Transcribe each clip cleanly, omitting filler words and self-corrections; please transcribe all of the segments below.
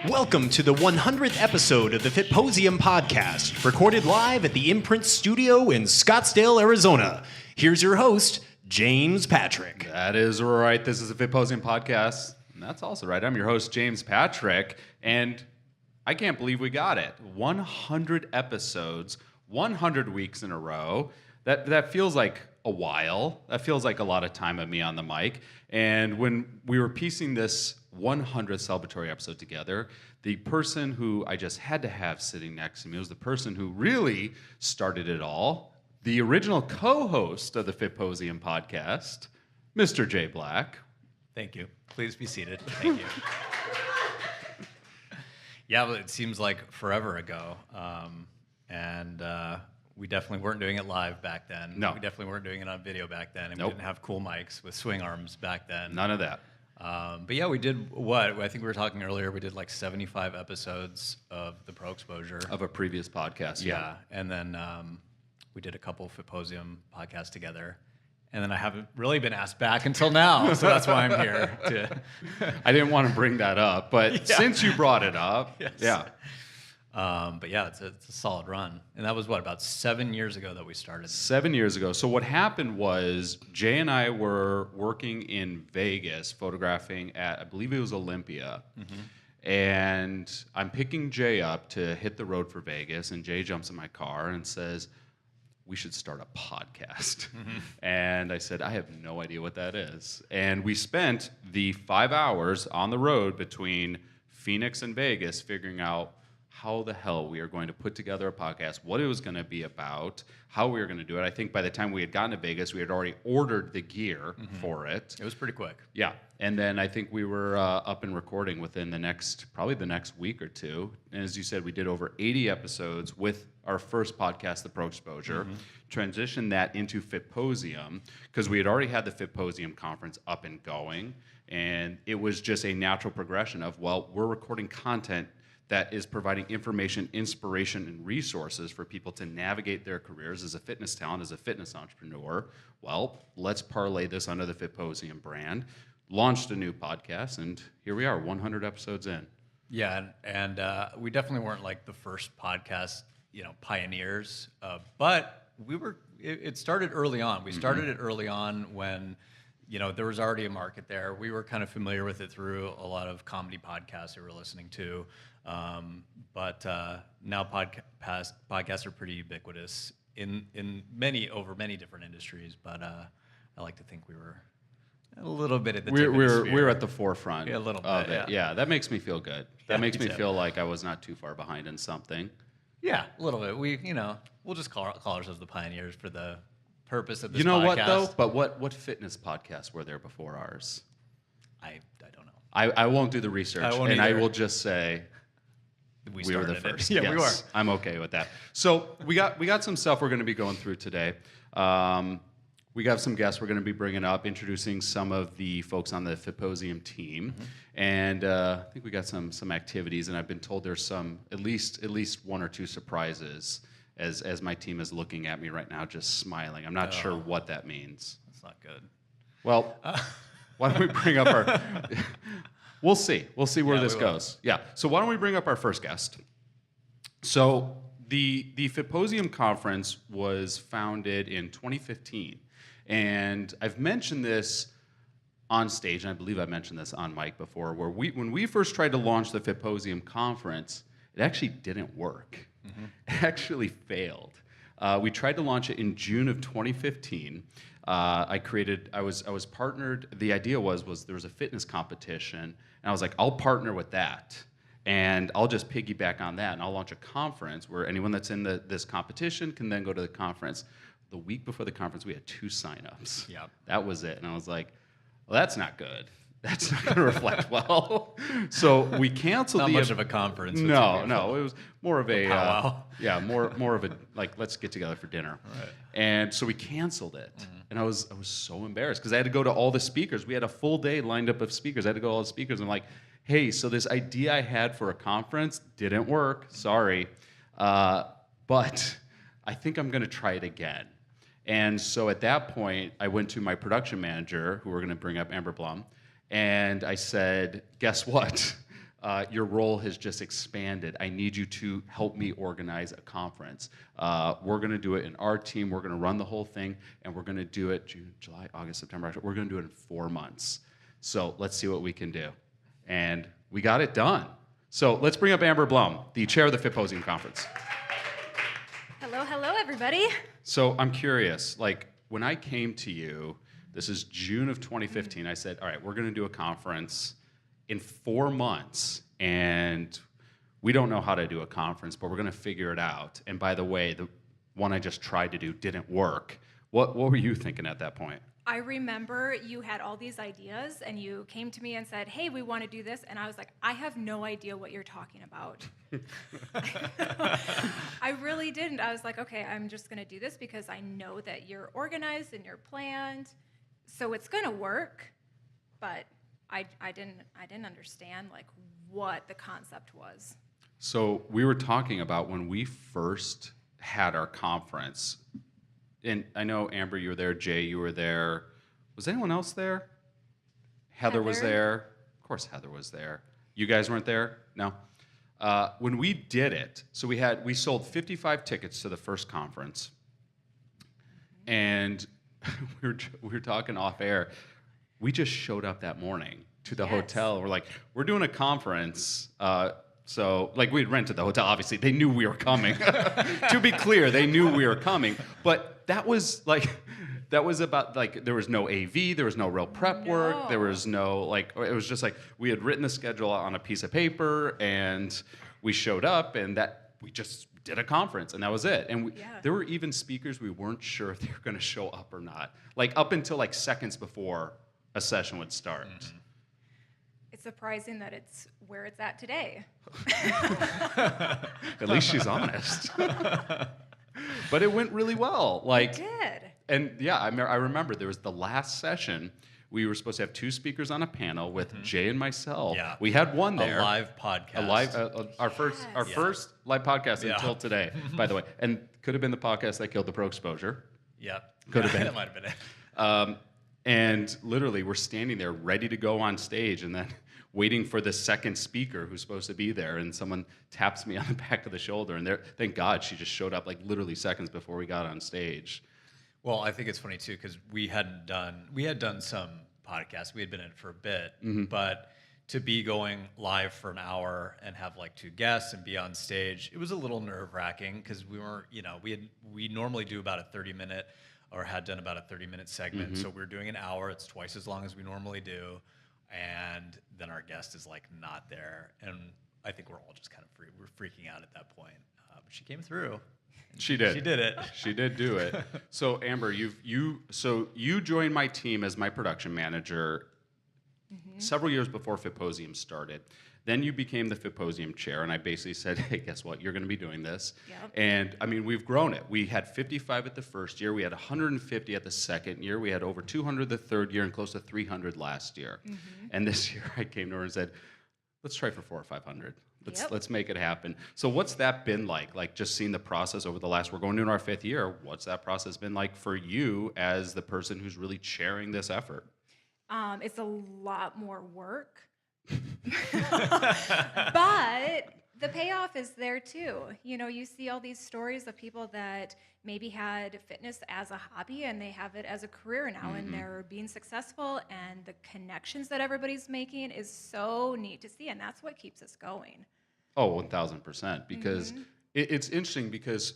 Welcome to the 100th episode of the FITposium podcast, recorded live at the Imprint Studio in Scottsdale, Arizona. Here's your host, James Patrick. That is right. This is the FITposium podcast, and that's also right. I'm your host, James Patrick, and I can't believe we got it. 100 episodes, 100 weeks in a row. That feels like a while. That feels like a lot of time of me on the mic. And when we were piecing this 100th celebratory episode together, the person who I just had to have sitting next to me was the person who really started it all, the original co-host of the FITposium podcast, Mr. Jay Black. Thank you. Please be seated. Thank you. Yeah, well, it seems like forever ago. We definitely weren't doing it live back then. No. We definitely weren't doing it on video back then. And Nope. we didn't have cool mics with swing arms back then. None of that. But yeah, we did what? I think we were talking earlier. We did like 75 episodes of the Pro Exposure. Of a previous podcast. Yeah. And then we did a couple FITposium podcasts together. And then I haven't really been asked back until now. So that's why I'm here. I didn't want to bring that up, but since you brought it up, Yes. yeah. But yeah, it's a solid run. And that was what, about 7 years ago that we started? 7 years ago. So what happened was Jay and I were working in Vegas, photographing at, I believe it was Olympia. Mm-hmm. And I'm picking Jay up to hit the road for Vegas, and Jay jumps in my car and says, we should start a podcast. Mm-hmm. And I said, I have no idea what that is. And we spent the 5 hours on the road between Phoenix and Vegas figuring out how the hell we are going to put together a podcast, what it was going to be about, how we were going to do it. I think by the time we had gotten to Vegas, we had already ordered the gear for it. It was pretty quick. Yeah, and then I think we were up and recording within probably the next week or two. And as you said, we did over 80 episodes with our first podcast, The Pro Exposure, transitioned that into FITposium, because we had already had the FITposium conference up and going, and it was just a natural progression of, well, we're recording content that is providing information, inspiration, and resources for people to navigate their careers as a fitness talent, as a fitness entrepreneur. Well, let's parlay this under the FITposium brand. Launched a new podcast, and here we are, 100 episodes in. Yeah, and we definitely weren't like the first podcast, pioneers, but we were. It started early on. We started it early on when, there was already a market there. We were kind of familiar with it through a lot of comedy podcasts we were listening to. But now podcasts are pretty ubiquitous in many different industries. But I like to think we were a little bit at the tip of the spear. We're at the forefront. Yeah, a little of bit. it. Yeah, that makes me feel good. That makes me too. feel like I was not too far behind in something. Yeah, a little bit. We'll just call ourselves the pioneers for the purpose of this podcast. You know what though? But what fitness podcasts were there before ours? I don't know. I won't do the research, and I will just say we were the first. Yeah, yes, we were. I'm okay with that. So we got some stuff we're going to be going through today. We got some guests we're going to be bringing up, introducing some of the folks on the FITposium team, and I think we got some activities. And I've been told there's some at least one or two surprises. As my team is looking at me right now, just smiling. I'm not sure what that means. That's not good. Well, why don't we bring up our... We'll see where this goes. Yeah, so why don't we bring up our first guest? So the FITposium conference was founded in 2015. And I've mentioned this on stage, and I believe I mentioned this on mic before, where when we first tried to launch the FITposium conference, it actually didn't work. It actually failed. We tried to launch it in June of 2015. I was partnered. The idea was there was a fitness competition, and I was like, I'll partner with that, and I'll just piggyback on that, and I'll launch a conference where anyone that's in this competition can then go to the conference. The week before the conference, we had 2 signups. Yeah, that was it, and I was like, well, that's not good. That's not going to reflect well. So we canceled. Not much of a conference. No, it was more of a powwow. more of a like, let's get together for dinner. Right. And so we canceled it, and I was so embarrassed because I had to go to all the speakers. We had a full day lined up of speakers. I had to go to all the speakers. And I'm like, hey, so this idea I had for a conference didn't work. Sorry, but I think I'm going to try it again. And so at that point, I went to my production manager, who we're going to bring up, Amber Blom. And I said, guess what? your role has just expanded. I need you to help me organize a conference. We're going to do it in our team. We're going to run the whole thing, and we're going to do it June, July, August, September, October. We're going to do it in 4 months. So let's see what we can do. And we got it done. So let's bring up Amber Blom, the chair of the FITposium conference. Hello, everybody. So I'm curious, like when I came to you, this is June of 2015, I said, all right, we're going to do a conference in 4 months, and we don't know how to do a conference, but we're going to figure it out. And by the way, the one I just tried to do didn't work. What were you thinking at that point? I remember you had all these ideas, and you came to me and said, hey, we want to do this. And I was like, I have no idea what you're talking about. I really didn't. I was like, okay, I'm just going to do this because I know that you're organized and you're planned, so it's going to work. But I didn't understand like what the concept was. So we were talking about when we first had our conference, and I know Amber, you were there, Jay, you were there. Was anyone else there? Heather was there. Of course Heather was there. You guys weren't there? No? When we did it, so we sold 55 tickets to the first conference, and we were talking off air. We just showed up that morning to the hotel. We're like, we're doing a conference. So, like, we'd rented the hotel. Obviously, they knew we were coming. To be clear, they knew we were coming. But that was about, like, there was no AV. There was no real prep work. There was no, like, it was just like we had written the schedule on a piece of paper, and we showed up, and that we just did a conference, and that was it. And there were even speakers we weren't sure if they were going to show up or not, like, up until, like, seconds before a session would start. Mm-hmm. It's surprising that it's where it's at today. At least she's honest. But it went really well. Like, it did. And yeah, I remember there was the last session. We were supposed to have 2 speakers on a panel with Jay and myself. Yeah. We had one there. A live podcast. A live, our first live podcast until today, by the way. And could have been the podcast that killed the pro exposure. Yeah. Could have been. That might have been it. And literally, we're standing there ready to go on stage, and then waiting for the second speaker who's supposed to be there, and someone taps me on the back of the shoulder, and thank God she just showed up like literally seconds before we got on stage. Well, I think it's funny too because we had done some podcasts. We had been in it for a bit, but to be going live for an hour and have like 2 guests and be on stage, it was a little nerve-wracking because we weren't, we normally do about a 30-minute or had done about a 30-minute segment. So we're doing an hour. It's twice as long as we normally do. And then our guest is like not there. And I think we're all just kind of we're freaking out at that point. But she came through. She did. She did it. She did do it. So Amber, you joined my team as my production manager several years before FITposium started. Then you became the FITposium chair, and I basically said, hey, guess what? You're going to be doing this. Yep. And, I mean, we've grown it. We had 55 at the first year. We had 150 at the second year. We had over 200 the third year and close to 300 last year. And this year I came to her and said, let's try for 400 or 500. Let's make it happen. So what's that been like? Like just seeing the process over the we're going into our 5th year. What's that process been like for you as the person who's really chairing this effort? It's a lot more work. But the payoff is there too. You see all these stories of people that maybe had fitness as a hobby and they have it as a career now and they're being successful, and the connections that everybody's making is so neat to see, and that's what keeps us going. Oh, 1,000%. Because it's interesting because,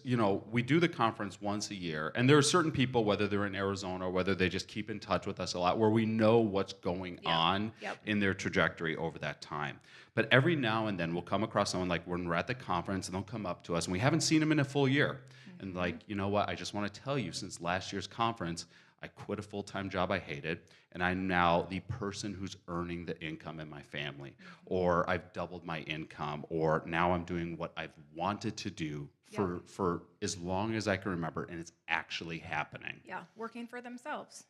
we do the conference once a year, and there are certain people, whether they're in Arizona or whether they just keep in touch with us a lot, where we know what's going on in their trajectory over that time. But every now and then we'll come across someone like when we're at the conference and they'll come up to us and we haven't seen them in a full year. And like, you know what, I just want to tell you, since last year's conference, I quit a full-time job I hated, and I'm now the person who's earning the income in my family. Or I've doubled my income, or now I'm doing what I've wanted to do for as long as I can remember, and it's actually happening. Yeah, working for themselves.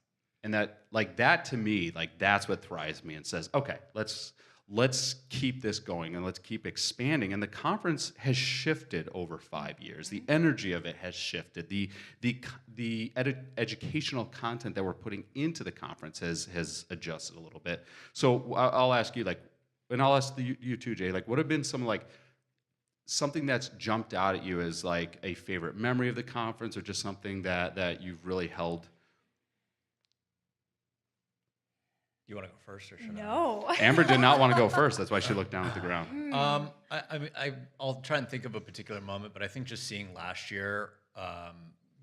And that to me, that's what thrives me and says, okay, let's keep this going and let's keep expanding. And the conference has shifted over 5 years. The energy of it has shifted. The educational content that we're putting into the conference has adjusted a little bit. So I'll ask you, and I'll ask you too, Jay, like what have been some like something that's jumped out at you as like a favorite memory of the conference, or just something that you've really held? You want to go first or should I? No. Amber did not want to go first. That's why she looked down at the ground. I mean, I'll try and think of a particular moment, but I think just seeing last year,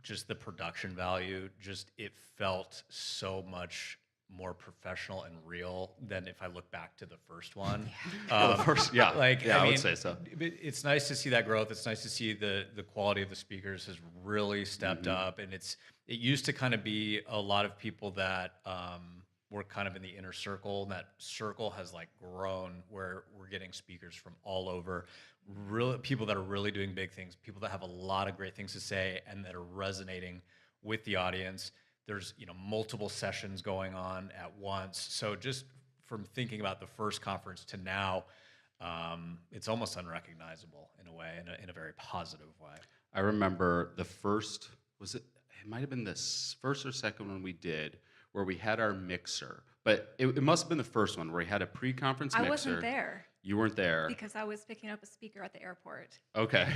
just the production value, just it felt so much more professional and real than if I look back to the first one. The first, yeah, Like, yeah, I mean, would say so. It's nice to see that growth. It's nice to see the quality of the speakers has really stepped up, and it used to kind of be a lot of people that were kind of in the inner circle, and that circle has like grown where we're getting speakers from all over, really people that are really doing big things, people that have a lot of great things to say and that are resonating with the audience. There's multiple sessions going on at once. So just from thinking about the first conference to now, it's almost unrecognizable in a way, in a very positive way. I remember the first, it might have been the first or second one we did, where we had our mixer. But it must have been the first one where we had a pre-conference mixer. I wasn't there. You weren't there. Because I was picking up a speaker at the airport. Okay.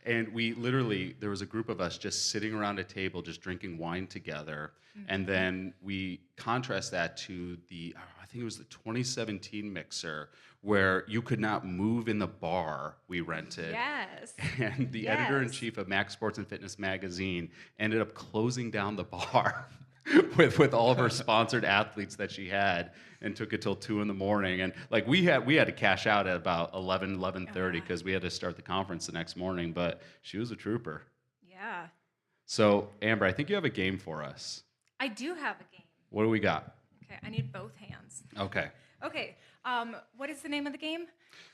And we literally, there was a group of us just sitting around a table, just drinking wine together. And then we contrast that to I think it was the 2017 mixer, where you could not move in the bar we rented. Yes. And the Yes. editor-in-chief of Mac Sports and Fitness magazine ended up closing down the bar with all of her sponsored athletes that she had, and took it till 2 a.m. And like we had to cash out at about 11:30 because we had to start the conference the next morning. But she was a trooper. Yeah. So Amber, I think you have a game for us. I do have a game. What do we got? Okay, I need both hands. Okay. Okay, what is the name of the game?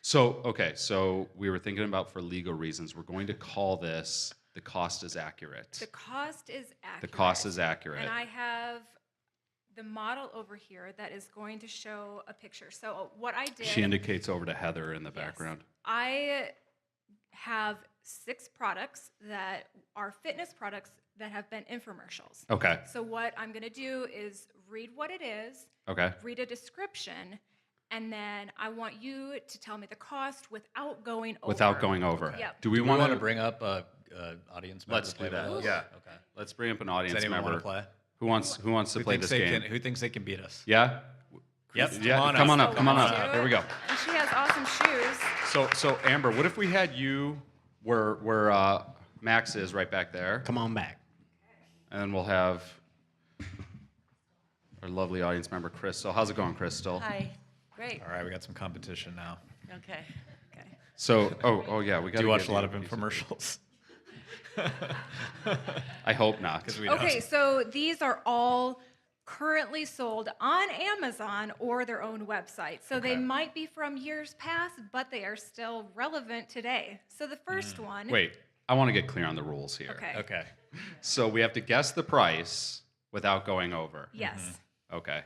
So we were thinking about, for legal reasons, we're going to call this The Cost is Accurate. The cost is accurate. The cost is accurate. And I have the model over here that is going to show a picture. So what I did... She indicates over to Heather in the Yes. background. I have 6 products that are fitness products that have been infomercials. Okay. So what I'm going to do is read what it is, Okay. read a description, and then I want you to tell me the cost without going over. Without going over. Okay. Yep. Do we Do we want want to bring up a audience member? Let's to play do that. with us? Yeah. Okay. Let's bring up an Does audience anyone member. want to play? Who wants to play this game? Who thinks they can beat us? Yeah? Yep. Yeah. Come on up. Come on Let's up. do There we go. it. And she has awesome shoes. So Amber, what if we had you where Max is, right back there, Come on back. and then we'll have our lovely audience member, Crystal. How's it going, Crystal? Hi. Great. All right, we got some competition now. Okay. Okay. So, oh yeah, we got. Do you watch a lot of infomercials? I hope not. Because we Okay, don't. so these are all currently sold on Amazon or their own website. So they Okay. might be from years past, but they are still relevant today. So the first one. Wait, I want to get clear on the rules here. Okay. Okay. So we have to guess the price without going over. Yes. Okay.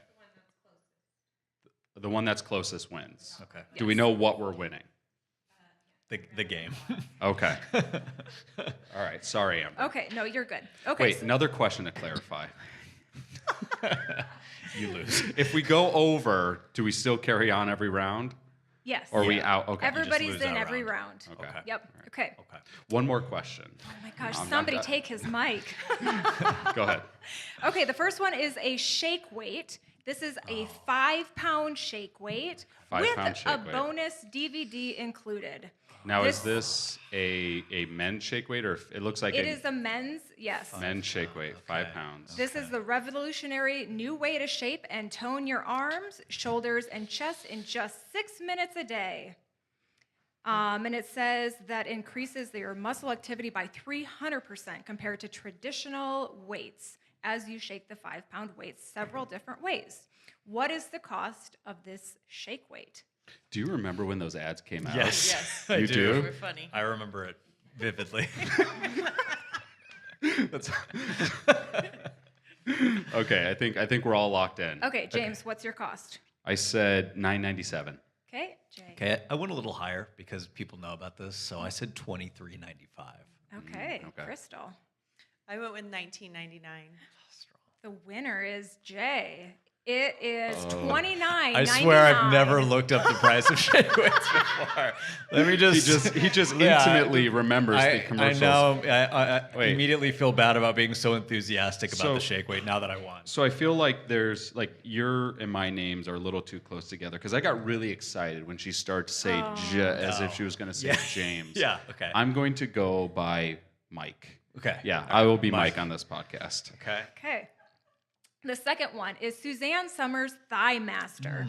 The one that's closest wins. Okay. Do we Yes. know what we're winning? The game. Okay. All right. Sorry, Amber. Okay, no, you're good. Okay. Wait, another question to clarify. You lose. If we go over, do we still carry on every round? Yes. Or are we Yeah. out? Okay. Everybody's lose in that every round. round. Okay. Yep. Okay. Okay. One more question. Oh my gosh, I'm somebody done. take his mic. Go ahead. Okay, the first one is a shake weight. This is a 5-pound shake weight 5-pound with shake a weight. bonus DVD included. Now, is this a men's shake weight, or it looks like It is a men's, yes. men's shake weight, 5 pounds? This is the revolutionary new way to shape and tone your arms, shoulders, and chest in just 6 minutes a day. And it says that increases your muscle activity by 300% compared to traditional weights as you shake the 5-pound weights several different ways. What is the cost of this shake weight? Do you remember when those ads came out? Yes. Yes. I You do? They were funny. I remember it vividly. That's okay. I think we're all locked in. Okay, James, what's your cost? I said $9.97. Okay, Jay. Okay, I went a little higher because people know about this, so I said $23.95. Okay, okay. Crystal. I went with $19.99. The winner is Jay. It is $29.99. I swear I've never looked up the price of shake weights before. Let me just... He just intimately remembers the commercials. I know. I immediately feel bad about being so enthusiastic about the shake weight now that I won. So I feel like there's like your and my names are a little too close together because I got really excited when she started to say as if she was going to say James. Yeah, okay. I'm going to go by Mike. Okay. Yeah, I will be Mike on this podcast. Okay. The second one is Suzanne Summers Thigh Master.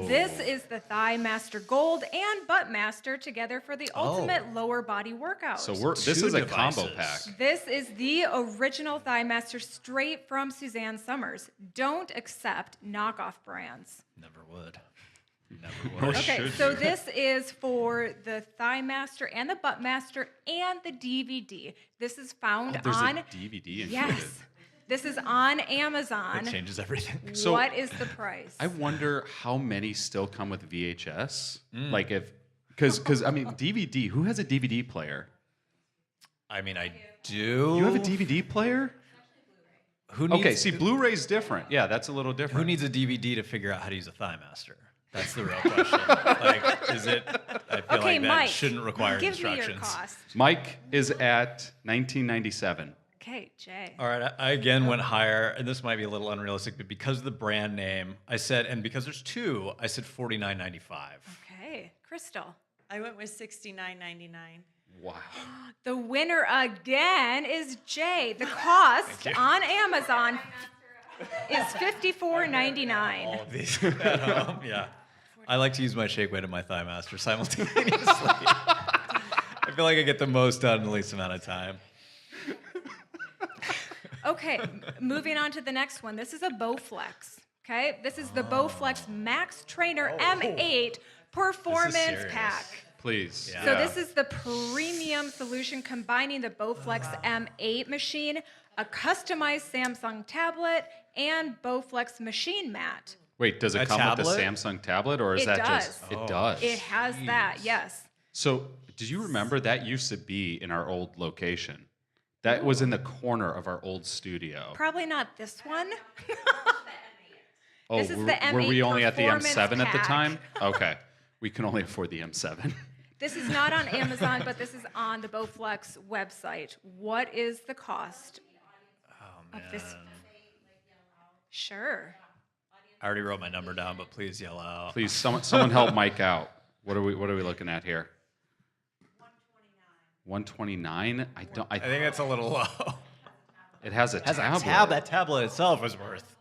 This is the Thigh Master Gold and Butt Master together for the ultimate lower body workout. So this is a combo pack. This is the original Thigh Master straight from Suzanne Summers. Don't accept knockoff brands. Never would. Never would. Okay, so this is for the Thigh Master and the Butt Master and the DVD. This is found There's on... a DVD included. Yes. This is on Amazon. That changes everything. So what is the price? I wonder how many still come with VHS. Like because I mean DVD. Who has a DVD player? I mean, I do. You have a DVD player? Who needs, Okay, see, Blu-ray's different. Yeah, that's a little different. Who needs a DVD to figure out how to use a Thigh Master? That's the real question. Like, is it? I feel Okay, like that Mike, shouldn't require give instructions. me your cost. Mike is at $19.97. Okay, Jay. All right, I again went higher, and this might be a little unrealistic, but because of the brand name, I said, and because there's two, I said $49.95. Okay, Crystal. I went with $69.99. Wow. The winner again is Jay. The cost on Amazon is $54.99. All of these at home, yeah. I like to use my shake weight and my Thigh Master simultaneously. I feel like I get the most done in the least amount of time. Okay, moving on to the next one. This is a Bowflex. Okay, this is the Bowflex Max Trainer M8 Performance serious. Pack. Please. Yeah. So this is the premium solution combining the Bowflex M8 machine, a customized Samsung tablet, and Bowflex machine mat. Wait, does it A come with tablet? the Samsung tablet, or is It that does. just? It does. It has that, yes. So, did you remember that used to be in our old location? That was in the corner of our old studio. Probably not this one. Oh, This is the were we M8 only at the Performance M7 at the Pack. time? Okay, we can only afford the M7. This is not on Amazon, but this is on the Bowflex website. What is the cost of this? Sure. I already wrote my number down, but please yell out. Please, someone help Mike out. What are we looking at here? 129. I I think that's a little low. It has a tablet. That tablet itself is worth.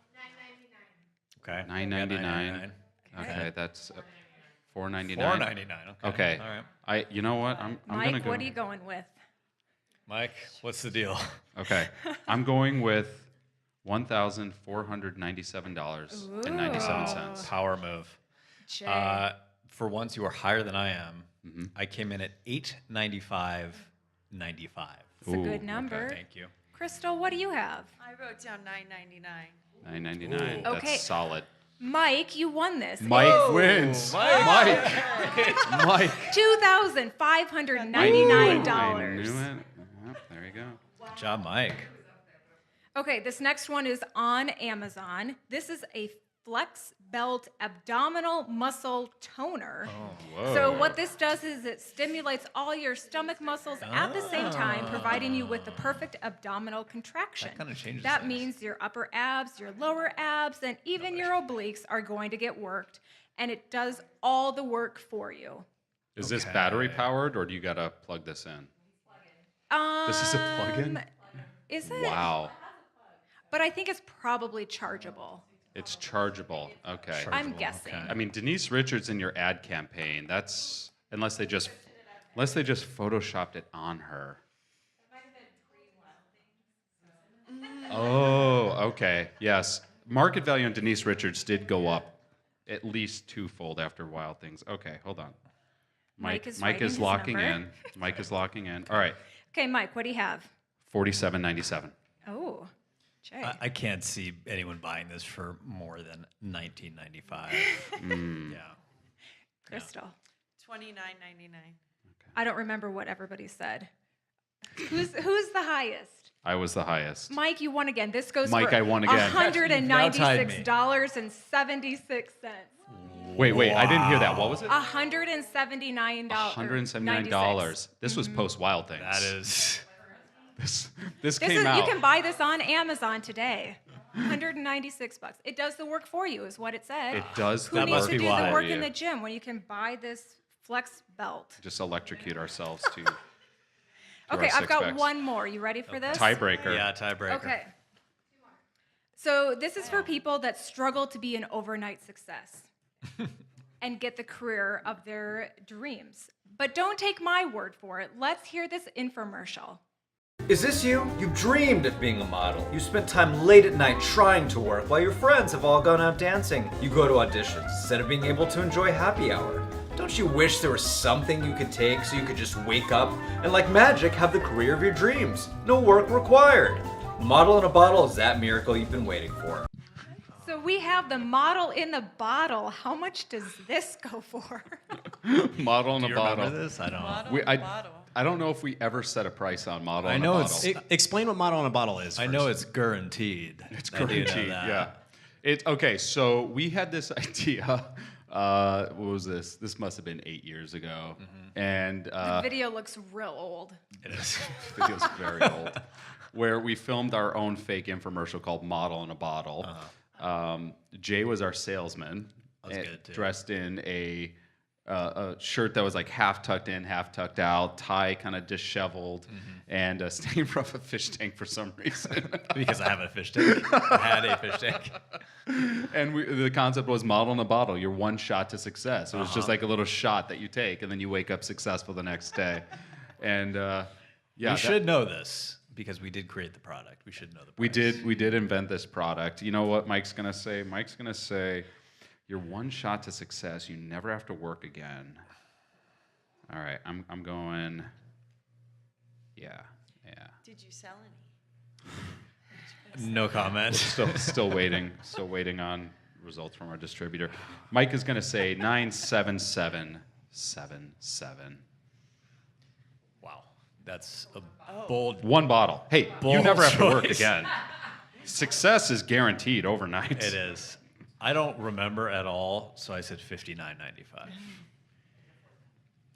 Okay. $9.99. Okay. Okay, that's $4.99. $4.99. Okay. All right. You know what? I'm gonna Mike, go. what are you going with? Mike, what's the deal? Okay, I'm going with $1,497.97. Power move. Jay. For once, you are higher than I am. I came in at $895.95. It's a good number. Thank you. Crystal, what do you have? I wrote down $9.99. $9.99. Okay. That's solid. Mike, you won this. Mike wins. Mike. $2,599. I knew it. Yep, there you go. Good job, Mike. Okay, this next one is on Amazon. This is a Flex Belt Abdominal Muscle Toner. So what this does is it stimulates all your stomach muscles at the same time, providing you with the perfect abdominal contraction. That kinda changes That things. means your upper abs, your lower abs, and even your obliques are going to get worked, and it does all the work for you. Is this battery powered, or do you gotta plug this in? This is a plug-in? Is it? Wow, But I think it's probably chargeable. it's chargeable. Okay. I'm guessing. I mean, Denise Richards in your ad campaign. That's unless they just photoshopped it on her. Oh, okay. Yes. Market value on Denise Richards did go up at least twofold after Wild Things. Okay, hold on. Mike is Mike writing is his locking number. in. Mike is locking in. All right. Okay, Mike, what do you have? $47.97. Oh, Jay. I can't see anyone buying this for more than $19.95. Yeah. Crystal. $29.99. I don't remember what everybody said. Who's the highest? I was the highest. Mike, you won again. This goes Mike, for I won again. $196.76. Wait, I didn't hear that. What was it? $179. $179. This was post Wild Things. That is. This came out. You can buy this on Amazon today. $196. It does the work for you, is what it said. It does Who the needs work to do for the work you. in the gym when you can buy this flex belt? Just electrocute ourselves to. Okay, our I've got six-packs. one more. You ready for this? Tiebreaker. Yeah, tiebreaker. Okay. So this is for people that struggle to be an overnight success and get the career of their dreams. But don't take my word for it. Let's hear this infomercial. Is this you? You dreamed of being a model. You spent time late at night trying to work while your friends have all gone out dancing. You go to auditions instead of being able to enjoy happy hour. Don't you wish there was something you could take so you could just wake up and like magic have the career of your dreams? No work required. Model in a bottle is that miracle you've been waiting for. So we have the model in the bottle. How much does this go for? Model in Do a you bottle. remember this? I don't know. Model We- in a bottle. I don't know if we ever set a price on model I in know a it's- bottle. Explain what model in a bottle is. I first. know it's guaranteed. It's I do know guaranteed. that. Yeah. Okay, so we had this idea. What was this? This must have been 8 years ago. And The video looks real old. It is. the video's very old. Where we filmed our own fake infomercial called Model in a Bottle. Jay was our salesman. That was good, too. Dressed in a shirt that was like half tucked in, half tucked out, tie kind of disheveled, and staying from a fish tank for some reason. Because I have a fish tank. I had a fish tank. And the concept was model in a bottle. You're one shot to success. It was just like a little shot that you take, and then you wake up successful the next day. And yeah, We should know this because we did create the product. We should know the price. we did invent this product. You know what Mike's gonna say? Mike's gonna say, "You're one shot to success. You never have to work again." All right, I'm going. Yeah. Did you sell any? No comment. Still waiting on results from our distributor. Mike is gonna say 97777. Wow. That's a bold. One bottle. Hey, you Bold never have to work choice. again. Success is guaranteed overnight. It is. I don't remember at all, so I said $59.95.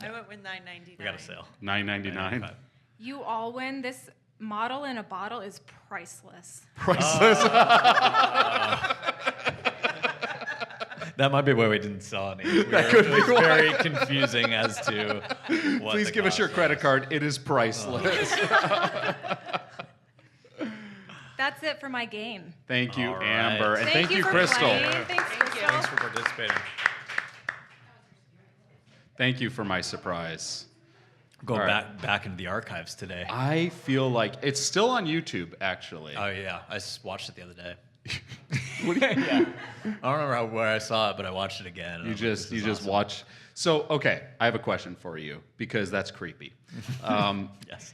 I went with $9.99. We got a sale. $9.99. You all win. This model in a bottle is priceless. Priceless. That might be why we didn't sell any. It was very confusing as to what Please the give us your cost credit card. It is priceless. That's it for my game. Thank you, All right. Amber. And thank you, for Crystal. playing. Thanks, Crystal. Thanks for participating. Thank you for my surprise. Going All right. back into the archives today. I feel like it's still on YouTube, actually. Oh yeah, I watched it the other day. Yeah. I don't remember where I saw it, but I watched it again. and I You was like, just this is awesome. watch. So, okay, I have a question for you because that's creepy. Yes.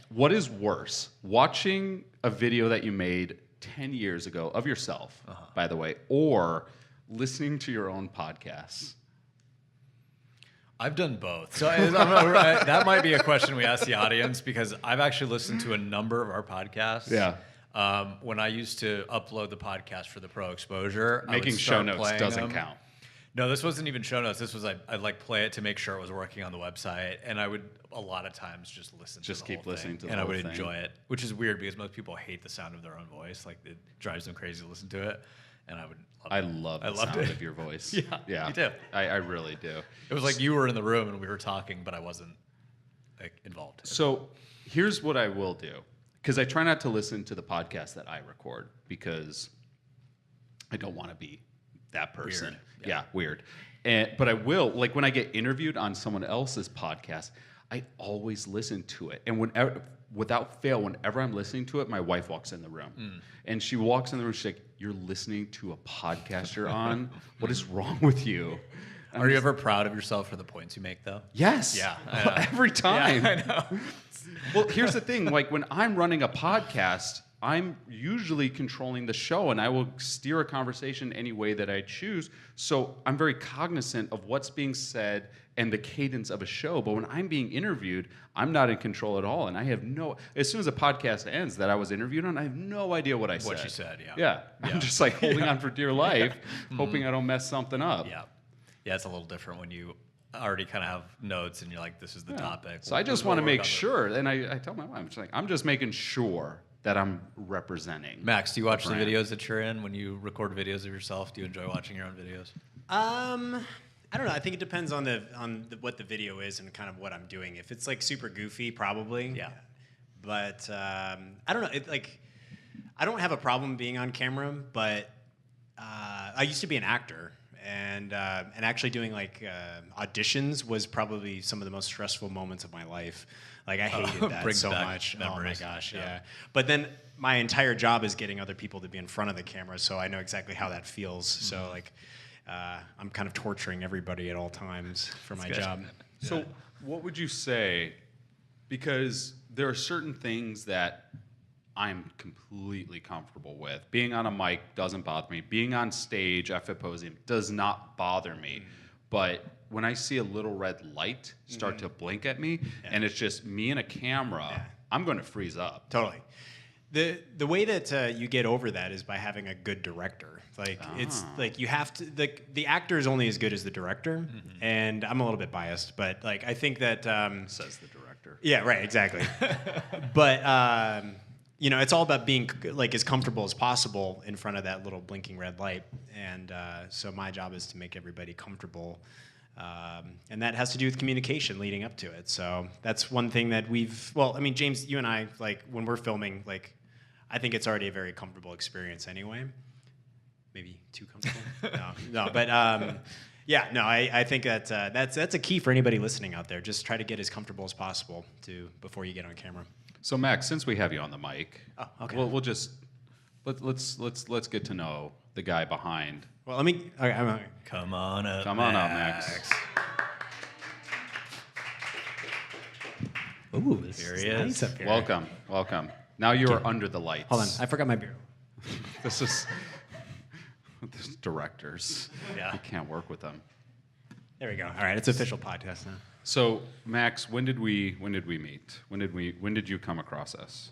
What is worse, watching a video that you made 10 years ago of yourself, by the way, or listening to your own podcasts? I've done both. So that might be a question we ask the audience because I've actually listened to a number of our podcasts. Yeah. When I used to upload the podcast for the Pro Exposure, I would Making show start notes playing doesn't them. count. No, this wasn't even show notes. This was I'd like play it to make sure it was working on the website, and I would a lot of times just listen. Just to the keep whole listening thing, to the and whole I would thing. enjoy it, which is weird because most people hate the sound of their own voice. Like it drives them crazy to listen to it, and I would. I love the loved sound it. of your voice. Yeah, me too. I really do. It was like you were in the room and we were talking, but I wasn't like involved. So here's what I will do, because I try not to listen to the podcast that I record because I don't want to be that person. Weird. Yeah, weird. But I will, like when I get interviewed on someone else's podcast, I always listen to it. And whenever, without fail, whenever I'm listening to it, my wife walks in the room. And she walks in the room, she's like, "You're listening to a podcast you're on? What is wrong with you?" Are you ever proud of yourself for the points you make, though? Yes. Yeah, I know. Every time. Yeah, I know. Well, here's the thing. Like when I'm running a podcast I'm usually controlling the show, and I will steer a conversation any way that I choose. So I'm very cognizant of what's being said and the cadence of a show. But when I'm being interviewed, I'm not in control at all, and I have as soon as a podcast ends that I was interviewed on, I have no idea what I said. What you said, yeah. Yeah. I'm just like holding on for dear life, hoping I don't mess something up. Yeah. Yeah, it's a little different when you already kind of have notes and you're like, this is the topic. So I just want to make sure, and I tell my wife, I'm just making sure that I'm representing. Max, do you watch the brand. videos that you're in when you record videos of yourself? Do you enjoy watching your own videos? I don't know. I think it depends on what the video is and kind of what I'm doing. If it's like super goofy, probably. Yeah. But I don't know. I don't have a problem being on camera, but I used to be an actor, and actually doing like auditions was probably some of the most stressful moments of my life. Like I hated that brings so back much. memories. Oh my gosh, yeah. But then my entire job is getting other people to be in front of the camera, so I know exactly how that feels. So like. I'm kind of torturing everybody at all times for my job. So what would you say, because there are certain things that I'm completely comfortable with. Being on a mic doesn't bother me. Being on stage at FITposium does not bother me. But when I see a little red light start to blink at me, and it's just me and a camera, I'm going to freeze up. Totally. The way that you get over that is by having a good director. Like it's like you have to the actor is only as good as the director, and I'm a little bit biased, but like I think that Says the director. Yeah, right, exactly. But it's all about being like as comfortable as possible in front of that little blinking red light, and so my job is to make everybody comfortable. And that has to do with communication leading up to it. So that's one thing that James, you and I, like when we're filming, like I think it's already a very comfortable experience anyway. Maybe too comfortable? No, but I think that that's a key for anybody listening out there. Just try to get as comfortable as possible before you get on camera. So Max, since we have you on the mic, we'll just let's get to know the guy behind. Well, let me. Okay, Come on up, Come on up, Max. Ooh, Here he is. nice up here. Welcome. Now you are under the lights. Hold on, I forgot my beer. This is directors. Yeah. You can't work with them. There we go. All right, it's official podcast now. So Max, when did we meet? When did you come across us?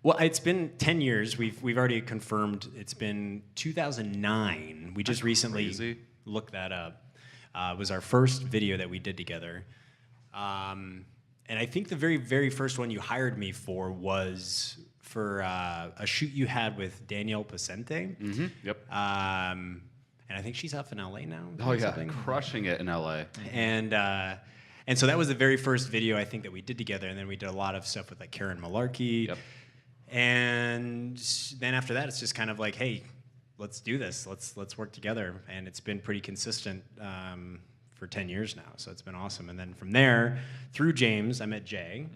Well, it's been 10 years. We've already confirmed it's been 2009. We just recently crazy. looked that up. It was our first video that we did together. And I think the very, very first one you hired me for was for a shoot you had with Danielle Pacente. Mm-hmm. Yep. And I think she's up in LA now. Oh yeah, crushing it in LA. And so that was the very first video I think that we did together. And then we did a lot of stuff with like Karen Malarkey. Yep. And then after that, it's just kind of like, hey, let's do this. Let's work together. And it's been pretty consistent for 10 years now. So it's been awesome. And then from there, through James, I met Jay.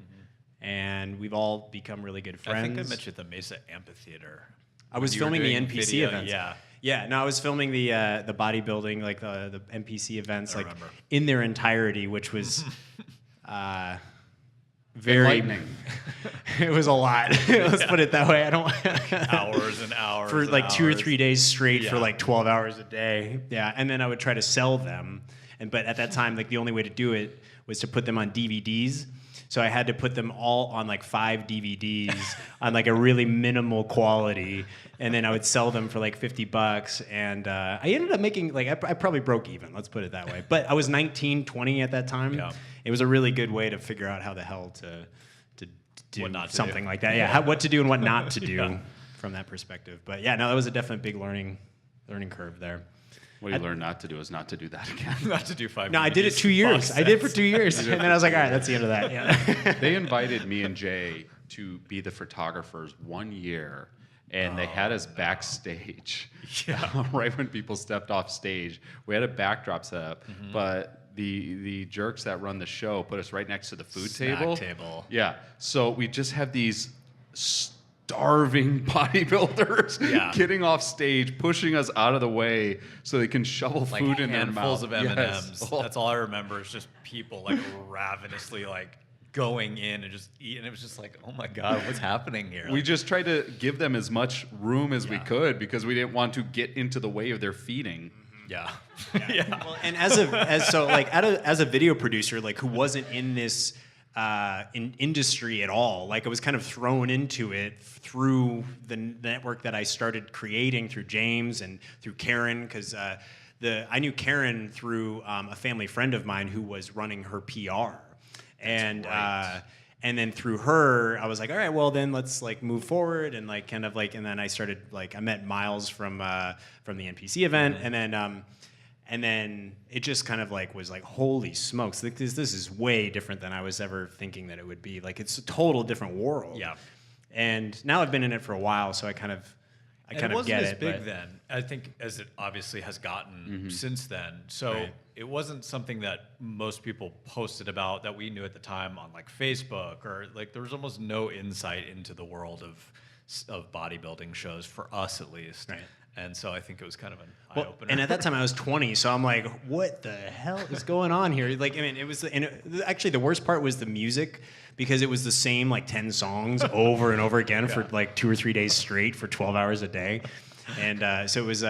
And we've all become really good friends. I think I met you at the Mesa Amphitheater. I was when you were filming the doing NPC video. events. Yeah. Yeah, no, I was filming the bodybuilding, like the NPC events, I like remember. in their entirety, which was very. Enlightening. It was a lot. Let's put it that way. I don't. Hours and hours. For and like 2 or hours. 3 days straight for Yeah. like 12 hours a day. Yeah, and then I would try to sell them, but at that time, like the only way to do it was to put them on DVDs. So I had to put them all on like 5 DVDs on like a really minimal quality, and then I would sell them for like $50. And I ended up making like I probably broke even. Let's put it that way. But I was 19, 20 at that time. Yeah. It was a really good way to figure out how the hell to do What not to something do. like that. Yeah, what to do and what not to do Yeah. from that perspective. But yeah, no, that was a definite big learning curve there. What you learn not to do is not to do that again. Not to do 5 No, I did it DVDs. 2 years. Box I did it for sets. 2 years, and then I was like, all right, that's the end of that. Yeah. They invited me and Jay to be the photographers 1 year, and they had us backstage right when people stepped off stage. We had a backdrop set up, but the jerks that run the show put us right next to the food Snack table. table. Yeah, so we just have these starving bodybuilders getting off stage, pushing us out of the way so they can shovel Like food in their mouth. handfuls of M&Ms. Yes. Oh. That's all I remember is just people like ravenously like going in and just eating. It was just like, oh my God, what's happening here? We just tried to give them as much room as we could because we didn't want to get into the way of their feeding. Yeah. Well, and as a video producer, like who wasn't in this industry at all, like I was kind of thrown into it through the network that I started creating through James and through Karen, because I knew Karen through a family friend of mine who was running her PR, and then through her, I was like, all right, well then let's like move forward and like kind of like, and then I started like I met Miles from the NPC event, and then it just kind of like was like, holy smokes, like this is way different than I was ever thinking that it would be. Like it's a total different world. Yeah. And now I've been in it for a while, so I kind of get it. It wasn't as big but- then, I think, as it obviously has gotten since then. So it wasn't something that most people posted about that we knew at the time on like Facebook, or like there was almost no insight into the world of bodybuilding shows for us at least. Right. And so I think it was kind of an Well, eye-opener. and at that time I was 20, so I'm like, what the hell is going on here? Like, I mean, actually the worst part was the music, because it was the same like 10 songs over and over again for like 2 or 3 days straight for 12 hours a day. And so it was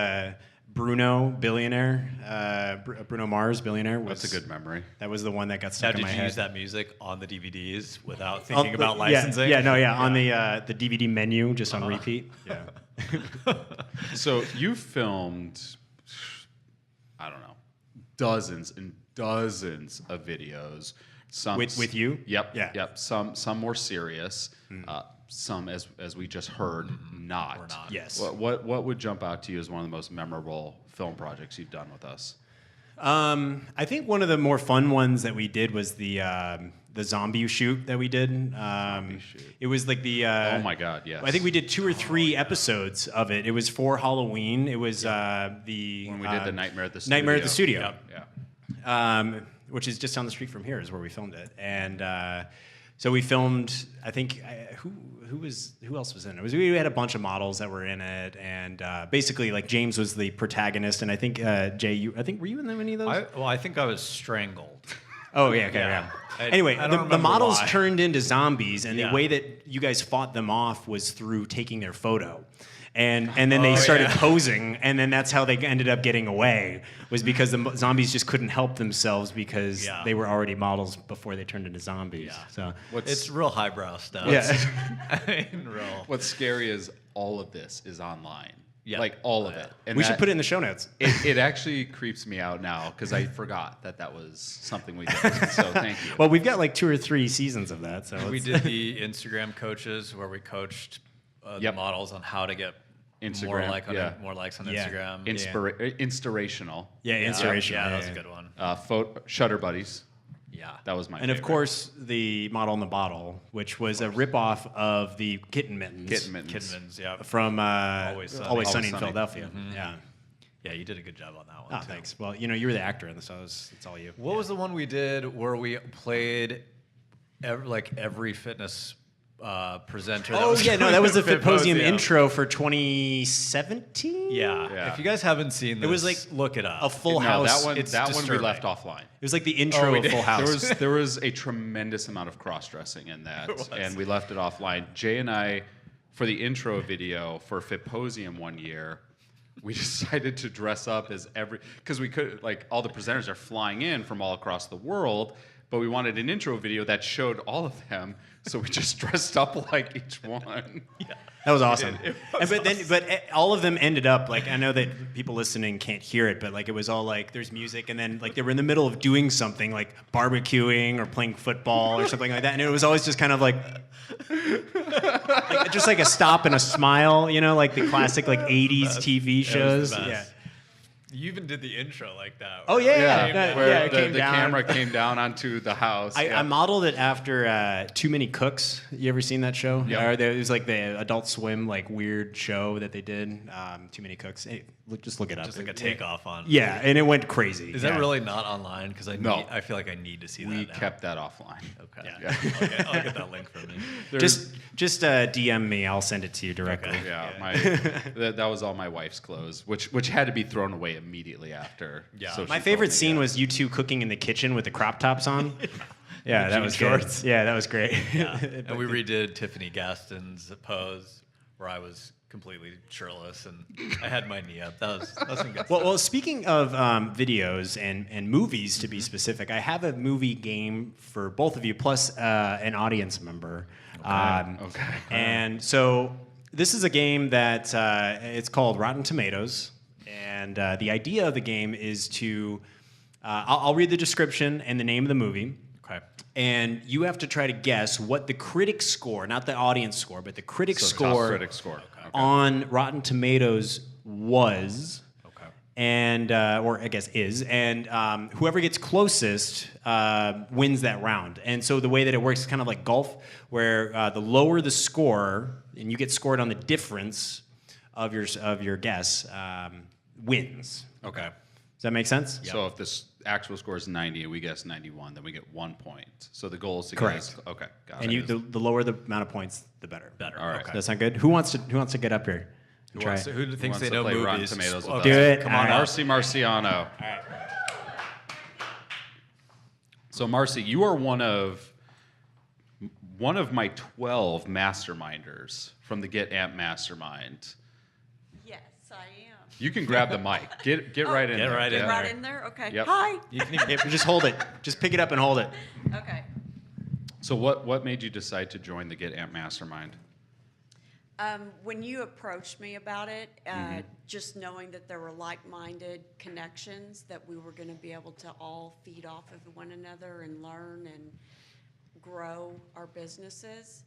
Bruno, Billionaire, Bruno Mars, Billionaire. That's a good memory. That was the one that got now, stuck in did my you head. use that music on the DVDs without thinking about Yeah, licensing? on the DVD menu, just on repeat. Yeah. So you filmed, I don't know, dozens and dozens of videos. Some With you? Yep. Yeah. Yep. Some more serious. Some, as we just heard, not. Or not. Yes. What would jump out to you as one of the most memorable film projects you've done with us? I think one of the more fun ones that we did was the zombie shoot that we did. shoot. It was like the. Oh my God! Yes. I think we did 2 or 3 episodes of it. It was for Halloween. It was the when we did the Nightmare at the Studio. Nightmare at the Studio. Yeah. Which is just down the street from here, is where we filmed it. And so we filmed. I think who else was in it? We had a bunch of models that were in it, and basically like James was the protagonist, and I think Jay, were you in any of those? I think I was strangled. Oh yeah, okay, Yeah. yeah. Anyway, I don't the remember models why. turned into zombies, and Yeah. the way that you guys fought them off was through taking their photo. And then they started posing, and then that's how they ended up getting away, was because the zombies just couldn't help themselves because they were already models before they turned into zombies. Yeah. So It's real highbrow stuff. yeah, I mean, real. What's scary is all of this is online. Yeah. Like all of it. And we should put it in the show notes. It actually creeps me out now because I forgot that was something we did. So thank you. Well, we've got like 2 or 3 seasons of that. So We let's- did the Instagram coaches where we coached the Yep. models on how to get Instagram, more likes on Yeah. Instagram. Inspirational. yeah, inspiration. Yeah, that was a good one. Shutter Buddies. Yeah. That was my And of favorite. course, the model in the bottle, which was a ripoff of the Kitten Mittens. Kitten Mittens. Kidmans, yeah. From Always Sunny. Always Sunny Always in Sunny. Philadelphia. Yeah. Yeah, you did a good job on that one. Oh, too. thanks. Well, you were the actor in this, so it's all you. What was the one we did where we played every fitness presenter? Oh, was yeah, no, that was the FITposium Fitposium. intro for 2017? Yeah. Yeah. If you guys haven't seen this, It was like look it up. A full No, house. that one It's we disturbing. left offline. It was like the intro we of did. Full House. There was a tremendous amount of cross-dressing in that, and we left it offline. Jay and I, for the intro video for FITposium one year, we decided to dress up as because we could, like, all the presenters are flying in from all across the world, but we wanted an intro video that showed all of them, so we just dressed up like each one. Yeah. That was awesome. But all of them ended up like, I know that people listening can't hear it, but like it was all like there's music, and then like they were in the middle of doing something like barbecuing or playing football or something like that, and it was always just kind of like just like a stop and a smile, like the classic like 80s TV shows. the best. Yeah. You even did the intro like that. Oh yeah, Yeah, yeah. where It the came down. camera came down onto the house. I modeled it after Too Many Cooks. You ever seen that show? Yeah. It was like the Adult Swim like weird show that they did. Too Many Cooks. Hey, just look it up. Just like a takeoff on. Yeah, and it went crazy. Is yeah. that really not online? Because No. I feel like I need to see we that now. kept that offline. Okay. Yeah. I'll get that link from me. Just DM me. I'll send it to you directly. Yeah, that was all my wife's clothes, which had to be thrown away immediately after. Yeah. So My she favorite told me, scene yeah. was you two cooking in the kitchen with the crop tops on. Yeah, that jean was shorts. good. Yeah, that was great. Yeah. And we redid Tiffany Gaston's pose where I was completely shirtless and I had my knee up. That was some good Well, speaking of videos and movies, to be specific, I have a movie game for both of you, plus an audience member. Okay. And so this is a game that it's called Rotten Tomatoes, and the idea of the game is to I'll read the description and the name of the movie. Okay. And you have to try to guess what the critic score, not the audience score, but the critic So score, top critic score. Okay. on Rotten Tomatoes was, Okay. and or I guess is, and whoever gets closest wins that round. And so the way that it works is kind of like golf, where the lower the score, and you get scored on the difference of your guess, wins. Okay. Does that make sense? So if this actual score is 90 and we guess 91, then we get 1 point. So the goal is to Correct. get okay. Got And it. the lower the amount of points, the better. Better. All right. Okay. Does that sound good? Who wants to get up here? And try it? Who thinks wants they to know play Rotten movies? Tomatoes with Okay. us? Do it. Come on All right. up. Marci Marciano. So Marci, you are one of my 12 masterminders from the Get Amp Mastermind. Yes, I am. You can grab the mic. Get right in Get there. right in Yeah. there. Right in there? Okay. Yep. Hi. You can even, Just hold it. Just pick it up and hold it. Okay. So what made you decide to join the Get Amp Mastermind? When you approached me about it, just knowing that there were like-minded connections, that we were going to be able to all feed off of one another and learn and grow our businesses,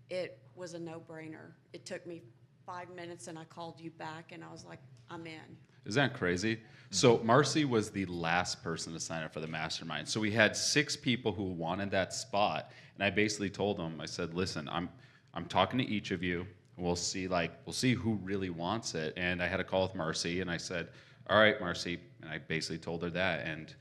it was a no-brainer. It took me 5 minutes, and I called you back, and I was like, I'm in. Isn't that crazy? So Marci was the last person to sign up for the mastermind. So we had 6 people who wanted that spot, and I basically told them, I said, listen, I'm talking to each of you. We'll see who really wants it. And I had a call with Marci, and I said, all right, Marci, and I basically told her that, and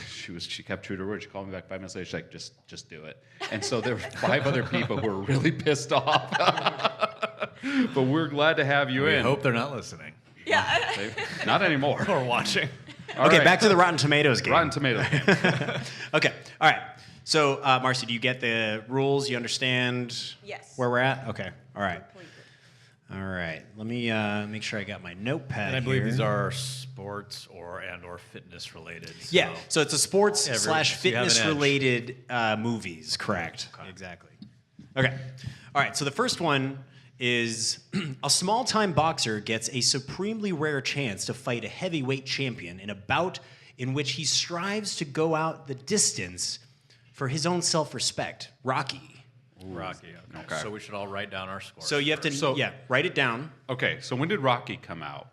she kept true to her word. She called me back 5 minutes later. She's like, just do it. And so there were 5 other people who were really pissed off. But we're glad to have you we in. hope they're not listening Yeah. Not anymore. or watching. All Okay, right. back to the Rotten Tomatoes game. Rotten Tomatoes. Okay, all right. So, Marci, do you get the rules? You understand Yes. where we're at? Okay, all right. Completely. All right. Let me make sure I got my notepad And I believe here. these are sports or fitness related. So. Yeah, so it's a sports / so you have an fitness edge. related movies, correct? Okay. Exactly. Okay. All right, so the first one is a small-time boxer gets a supremely rare chance to fight a heavyweight champion in a bout in which he strives to go out the distance for his own self-respect. Rocky. Rocky. Okay. Okay. So we should all write down our scores. So you have to, write it down. Okay, so when did Rocky come out?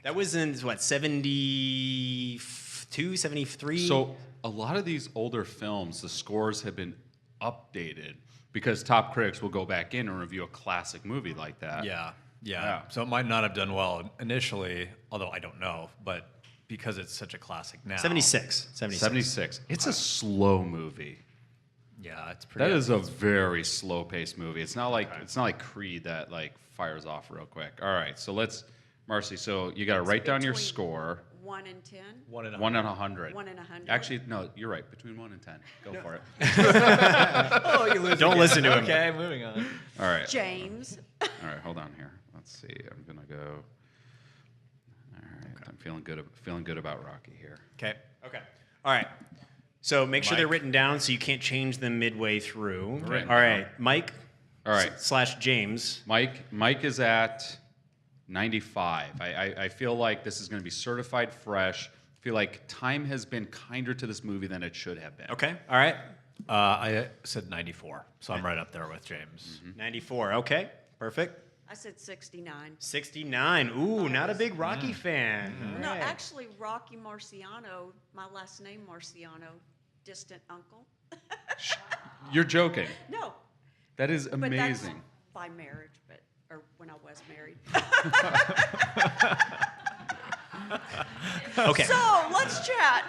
That was in, 72, 73? So a lot of these older films, the scores have been updated because top critics will go back in and review a classic movie like that. Yeah. Yeah. So it might not have done well initially, although I don't know, but because it's such a classic now. 76. 76. It's a slow movie. Yeah, it's pretty. That is a very slow-paced movie. It's not like Creed that like fires off real quick. All right, so Marci. So you got to write down your Between score. 1 and 10. 1 and 1 and 100. 1 and 100. Actually, no, you're right. Between 1 and 10. Go for it. Oh, you lose. Don't listen to him. Okay, moving on. All right. James. All right. Hold on here. Let's see. I'm gonna go. All right. I'm feeling good about Rocky here. Okay. Okay. All right. So make sure they're Mike. written down so you can't change them midway through. Right. All right. Mike. All right. / James. Mike is at 95. I feel like this is going to be certified fresh. I feel like time has been kinder to this movie than it should have been. Okay. All right. I said 94, so I'm right up there with James. 94. Okay. Perfect. I said 69. 69. Ooh, not a big Rocky fan. All No, right. actually, Rocky Marciano, my last name Marciano, distant uncle. You're joking. No, That is but that's amazing. by marriage, or when I was married. Okay. So let's chat.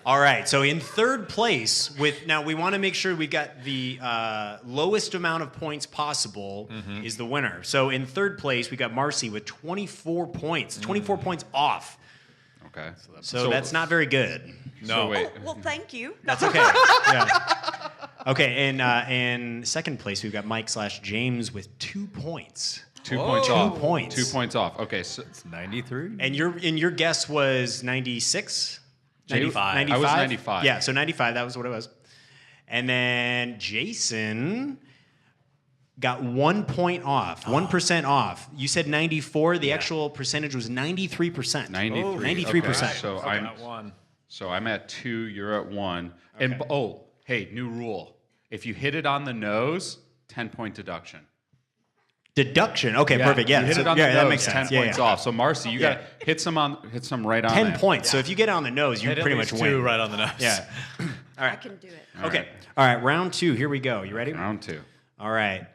All right. So in third place, now we want to make sure we got the lowest amount of points possible is the winner. So in third place, we got Marci with 24 points. 24 points off. Okay. So that's not very good. So wait. Oh, well, thank you. That's okay. Yeah. Okay, and second place we've got Mike/James with 2 points. 2 points off. 2 points. 2 points off. Okay. So It's 93. And your guess was 96? 95. 95? I was 95. Yeah, so 95, that was what it was. And then Jason got 1 point off, 1% off. You said 94. The actual percentage was 93%. 93. 93%. Okay, so I'm At 1. So I'm at 2, you're at 1. And hey, new rule. If you hit it on the nose, 10-point deduction. Deduction. Okay, perfect. Yeah, You hit so- it on the yeah, nose, that makes 10 sense. points yeah. off. So Marci, you got hit some right on 10 there. points. So if you get it on the nose, you Hit at pretty much least win. 2 right on the nose. Yeah. I can do it. Okay. All right, round 2. Here we go. You ready? Round 2. All right.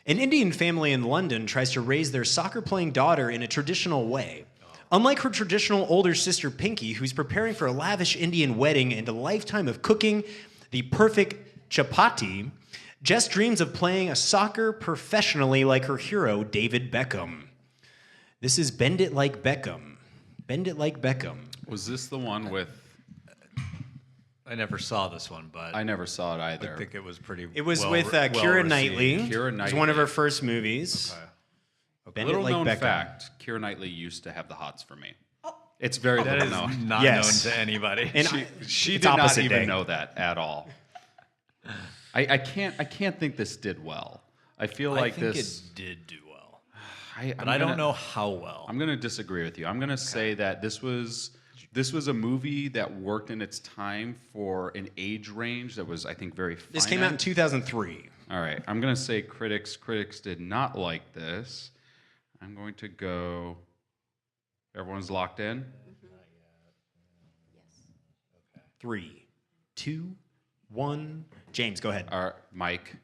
An Indian family in London tries to raise their soccer-playing daughter in a traditional way. Unlike her traditional older sister Pinky, who's preparing for a lavish Indian wedding and a lifetime of cooking the perfect chapati, Jess dreams of playing a soccer professionally like her hero, David Beckham. This is Bend It Like Beckham. Bend It Like Beckham. Was this the one with... I never saw this one, but I never saw it either. I think it was pretty. It was well with well Keira received. Knightley. Keira It was one of Knightley. her first movies. Bend Little It Like known Beckham. fact, Keira Knightley used to have the hots for me. It's very That little is known. not Yes. known to anybody. And She it's did not opposite even day. know that at all. I can't think this did well. I feel I like think this. it did do well, I'm but I don't gonna- know how well. I'm going to disagree with you. I'm going to say that this was a movie that worked in its time for an age range that was, I think, very finite. This came out in 2003. All right. I'm going to say critics did not like this. I'm going to go. Everyone's locked in? 3, 2, 1. James, go ahead. All right, Mike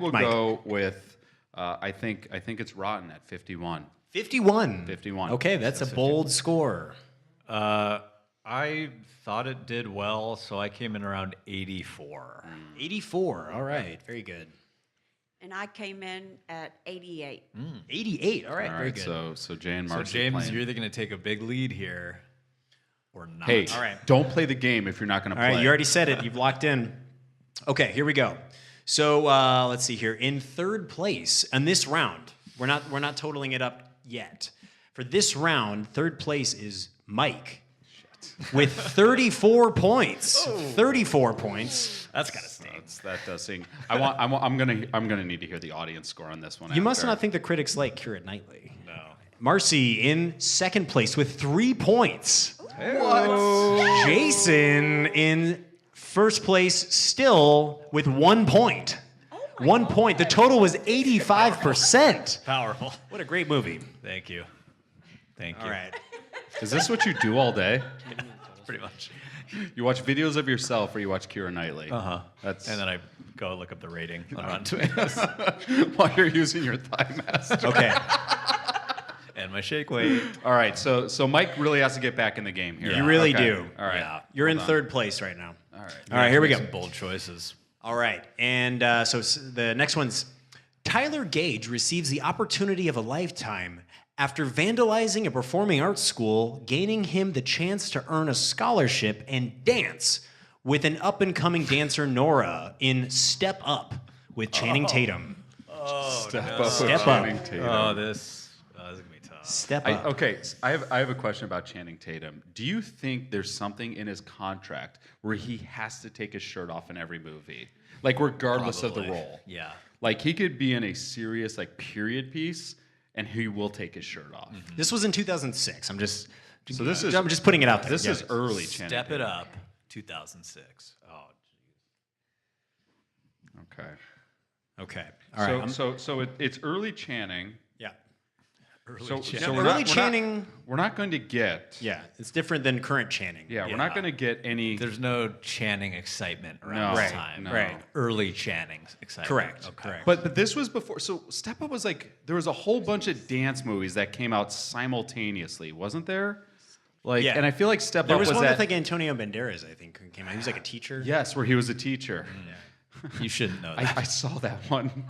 will Mike. go with. I think it's rotten at 51. 51. 51. Okay, that's a bold score. I thought it did well, so I came in around 84. 84. All right, very good. And I came in at 88. 88. All right, All very right, good. so Jay and So Marci James, playing. you're either going to take a big lead here, or not. Hey, All right. don't play the game if you're not going to All play. right, you already said it. You've locked in. Okay, here we go. So let's see here. In third place in this round, we're not totaling it up yet. For this round, third place is Mike with 34 points. 34 points. That's got to sting. That does sing. I'm gonna need to hear the audience score on this one. You must after. not think the critics like Keira Knightley. No. Marci in second place with 3 points. What? Jason in first place still with 1 point. 1 point. The total was 85%. Powerful. What a great movie. Thank you. Thank you. All right. Is this what you do all day? Pretty much. You watch videos of yourself, or you watch Keira Knightley? That's And then I go look up the rating on Rotten Tomatoes while you're using your thigh master. Okay. and my shake weight. All right, so Mike really has to get back in the game here. You really Okay. do. All right. Yeah. You're in Hold on. third place right now. All right. All right, here we Make go. Some bold choices. All right. And the next one's Tyler Gage receives the opportunity of a lifetime after vandalizing a performing arts school, gaining him the chance to earn a scholarship and dance with an up-and-coming dancer, Nora, in Step Up with Channing Tatum. Step up. with Step up. Channing Tatum. This is gonna be tough. Step Up. Okay, so I have a question about Channing Tatum. Do you think there's something in his contract where he has to take his shirt off in every movie, like regardless of the Probably. role? Yeah. Like he could be in a serious like period piece, and he will take his shirt off. This was in 2006. I'm just I'm just putting it out there. This Yeah. is early Channing. Step it Tatum. up. 2006. Oh, Okay. Okay. All right. So it's early Channing. yeah. So Early we're not- Channing. We're not going to get. Yeah, it's different than current Channing. Yeah, we're not going to get any. there's no Channing excitement around No, this Right, time. no. right. Early Channing excitement. Correct. Okay. Correct. But this was before. So Step Up was like there was a whole bunch of dance movies that came out simultaneously, wasn't there? Like, Yeah. and I feel like Step There Up was was one that. with like Antonio Banderas, I think, who came out. He was like a teacher. Yes, where he was a teacher. You shouldn't know that. I saw that one.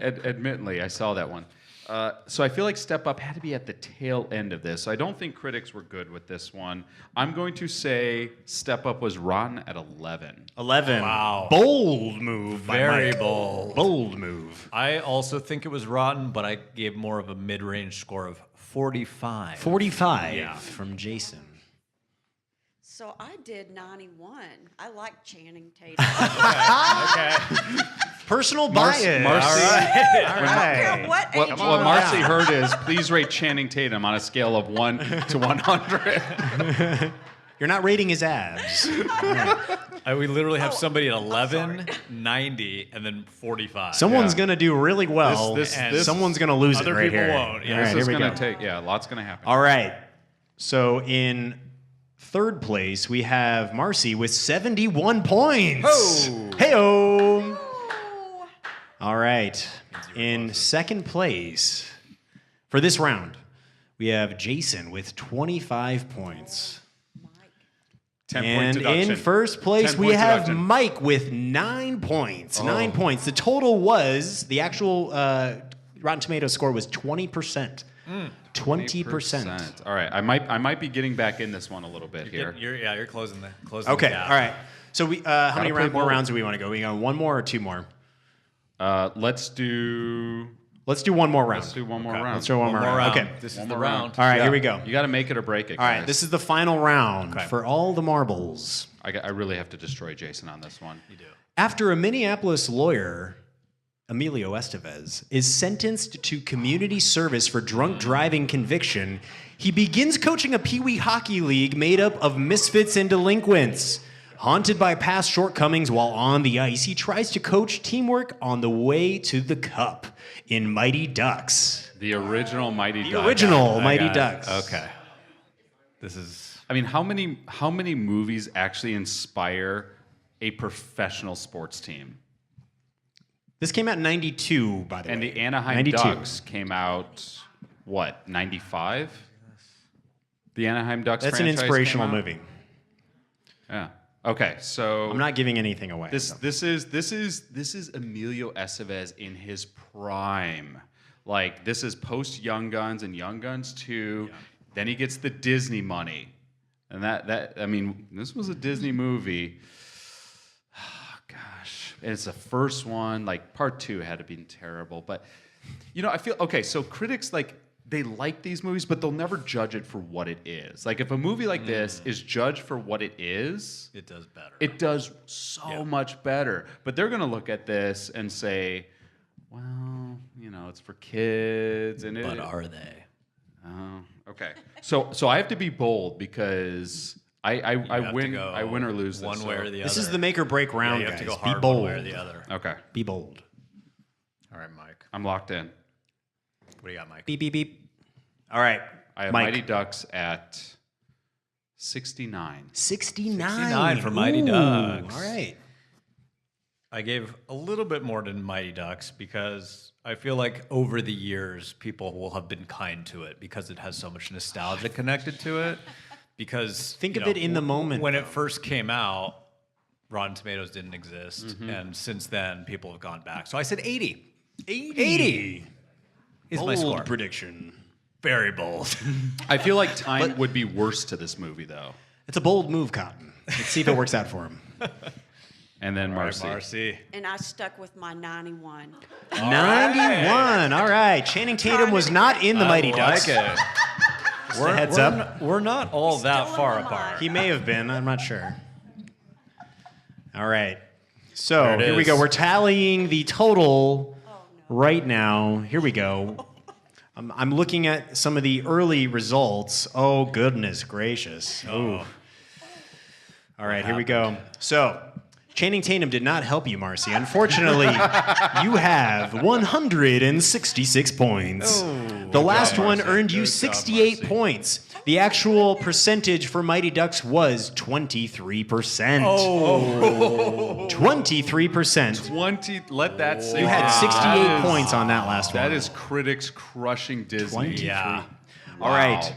Admittedly, I saw that one. So I feel like Step Up had to be at the tail end of this. So I don't think critics were good with this one. I'm going to say Step Up was rotten at 11. 11. Wow. Bold move. by Very Mike. bold. Bold move. I also think it was rotten, but I gave more of a mid-range score of 45. 45 Yeah. from Jason. So I did 91. I like Channing Tatum. Okay. Personal Marci- bias. Marci- All I don't care right. what age What you Marci are. heard is, please rate Channing Tatum on a scale of 1 to 100. You're not rating his abs. We literally have somebody at 11, 90, and then 45. Someone's Yeah. going to do really well, This- and this- someone's going to lose Other it right people here. won't. Yeah. All right, This is here we going go. to take, a lot's going to happen. All right. So in third place, we have Marci with 71 points. Hey-o. All right. In second place, for this round, we have Jason with 25 points. 10-point And deduction. in first place, 10 we point have deduction. Mike with 9 points. 9 points. The total was, the actual Rotten Tomatoes score was 20%. 20%. All right, I might be getting back in this one a little bit here. You're closing the Okay, the gap. all right. So we, how many play more bold. rounds do we want to go? We got one more or two more? Let's do One more round. let's do one more Okay. round. Let's do one more round. Okay. This is One the more round. All right, Yeah. here we go. You got to make it or break it. All right, guys. this is the final round Okay. for all the marbles. I really have to destroy Jason on this one. You do. After a Minneapolis lawyer, Emilio Estevez, is sentenced to community service for drunk driving conviction, he begins coaching a Pee-wee hockey league made up of misfits and delinquents. Haunted by past shortcomings while on the ice, he tries to coach teamwork on the way to the cup in Mighty Ducks. The original Mighty The Ducks. original I Mighty got it. Ducks. Okay. This is I mean, how many movies actually inspire a professional sports team? This came out in 92, by the And way. the Anaheim 92. Ducks came out, what, 95? The Anaheim Ducks That's an franchise inspirational came out? movie. Yeah. Okay, so I'm not giving anything away. this so. this is Emilio Estevez in his prime. Like, this is post Young Guns and Young Guns 2. Then he gets the Disney money. And that I mean, this was a Disney movie. Oh, gosh. And it's the first one. Like, part 2 had to be terrible. But, you know, I feel, okay, so critics, like, they like these movies, but they'll never judge it for what it is. Like, if a movie like this is judged for what it is, it does better. it does so much better. But they're going to look at this and say, well, you know, it's for kids. And But are they? Oh, okay. So I have to be bold because I have to win. go I win or lose one this, way so- or the other. This is the make or break round, you have guys. to go Be hard bold. one way or the other. Okay, Be bold. All right, Mike. I'm locked in. What do you got, Mike? Beep, beep, beep. All right. I have Mike. Mighty Ducks at 69. 69. 69 for Mighty Ooh, Ducks. All right. I gave a little bit more than Mighty Ducks because I feel like over the years people will have been kind to it because it has so much nostalgia connected to it. Because Think you of know, it in the moment, when though. it first came out, Rotten Tomatoes didn't exist, and since then people have gone back. So I said 80. 80 is my Bold score. prediction. Very bold. I feel like time would be worse to this movie though. It's a bold move, Cotton. Let's see if it works out for him. And then All right, Marci. Marcy. And I stuck with my 91. 91. All right. Channing Tatum was not in the Mighty Ducks. Like it. Just a heads up. We're not all that Still far in my apart. mind. He may have been. I'm not sure. All right. So There it here we is. go. We're tallying the total right now. Here we go. I'm looking at some of the early results. Oh, goodness gracious. Oh. All right, here we go. So, Channing Tatum did not help you, Marci. Unfortunately, you have 166 points. The last one Marci. earned you Good job, 68 Marci. points. The actual percentage for Mighty Ducks was 23%. Oh. 23%. 20. Let that sink You had in. 68 That is- points on that last one. That is critics crushing Disney. 23. Yeah. All right.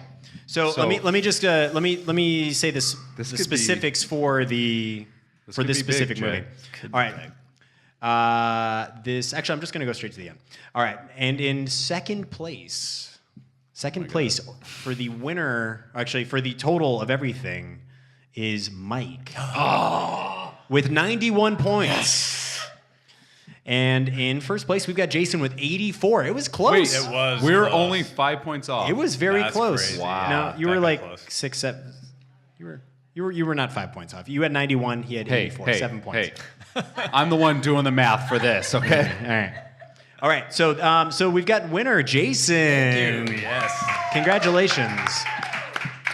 So, So- let me just let me say this This the could be- specifics for the for could this be big, specific Jay. movie. All right. Actually, I'm just going to go straight to the end. All right. And in second place for the winner, actually for the total of everything, is Mike. With 91 points. And in first place, we've got Jason with 84. It was close. Wait, It was we're close. only 5 points off. It was very That's close. crazy. Wow. Now you That were got like close. 6, 7. You were not 5 points off. You had 91. He had 84. 7 points. Hey, I'm the one doing the math for this, okay? All right. So we've got winner Jason. Dude, yes. Congratulations.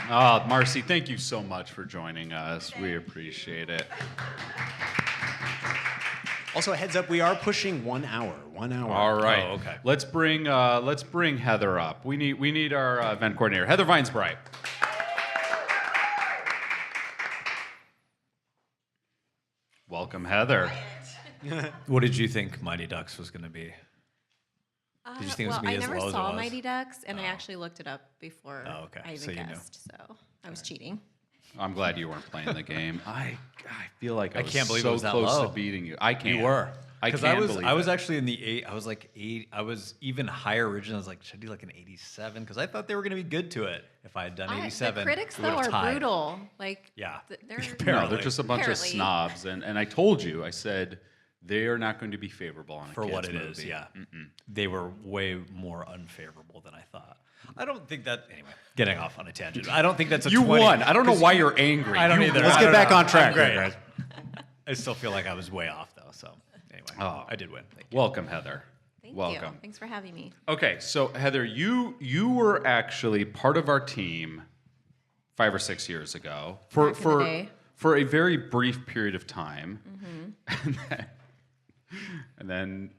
Oh, Marci, thank you so much for joining us. We appreciate it. Also, a heads up, we are pushing 1 hour. 1 hour. All right. Oh, okay. Let's bring Heather up. We need our event coordinator, Heather Vinesbright. Welcome, Heather. What did you think Mighty Ducks was going to be? Did you think it was well, going to I be as never low as it saw was? Mighty Ducks, and I actually looked it up before Oh, okay. I So even you knew. guessed. So I was cheating. I'm glad you weren't playing the game. I feel like I was can't believe it so was that close low. to beating you. I can't. You were. I Because can't I was believe I was it. actually in the 8. I was like 8. I was even higher originally. I was like, should I do like an 87? Because I thought they were going to be good to it. If I had done 87, The critics we though would've are tied. brutal. Like Yeah. they're No, Apparently. they're just a bunch of Apparently. snobs, and I told you. I said they are not going to be favorable on a For kids what it movie. is, yeah. They were way more unfavorable than I thought. I don't think that. Anyway, getting off on a tangent. I don't think that's a. You 20, won. I don't know why you're angry. I don't You either. Let's I get don't back know. on track I'm great. here, guys. I still feel like I was way off though. So anyway, I did win. Thank you. Welcome, Heather. Thank Welcome. you. Thanks for having me. Okay, so Heather, you were actually part of our team 5 or 6 years ago Back in the day. for a very brief period of time, Mm-hmm. and then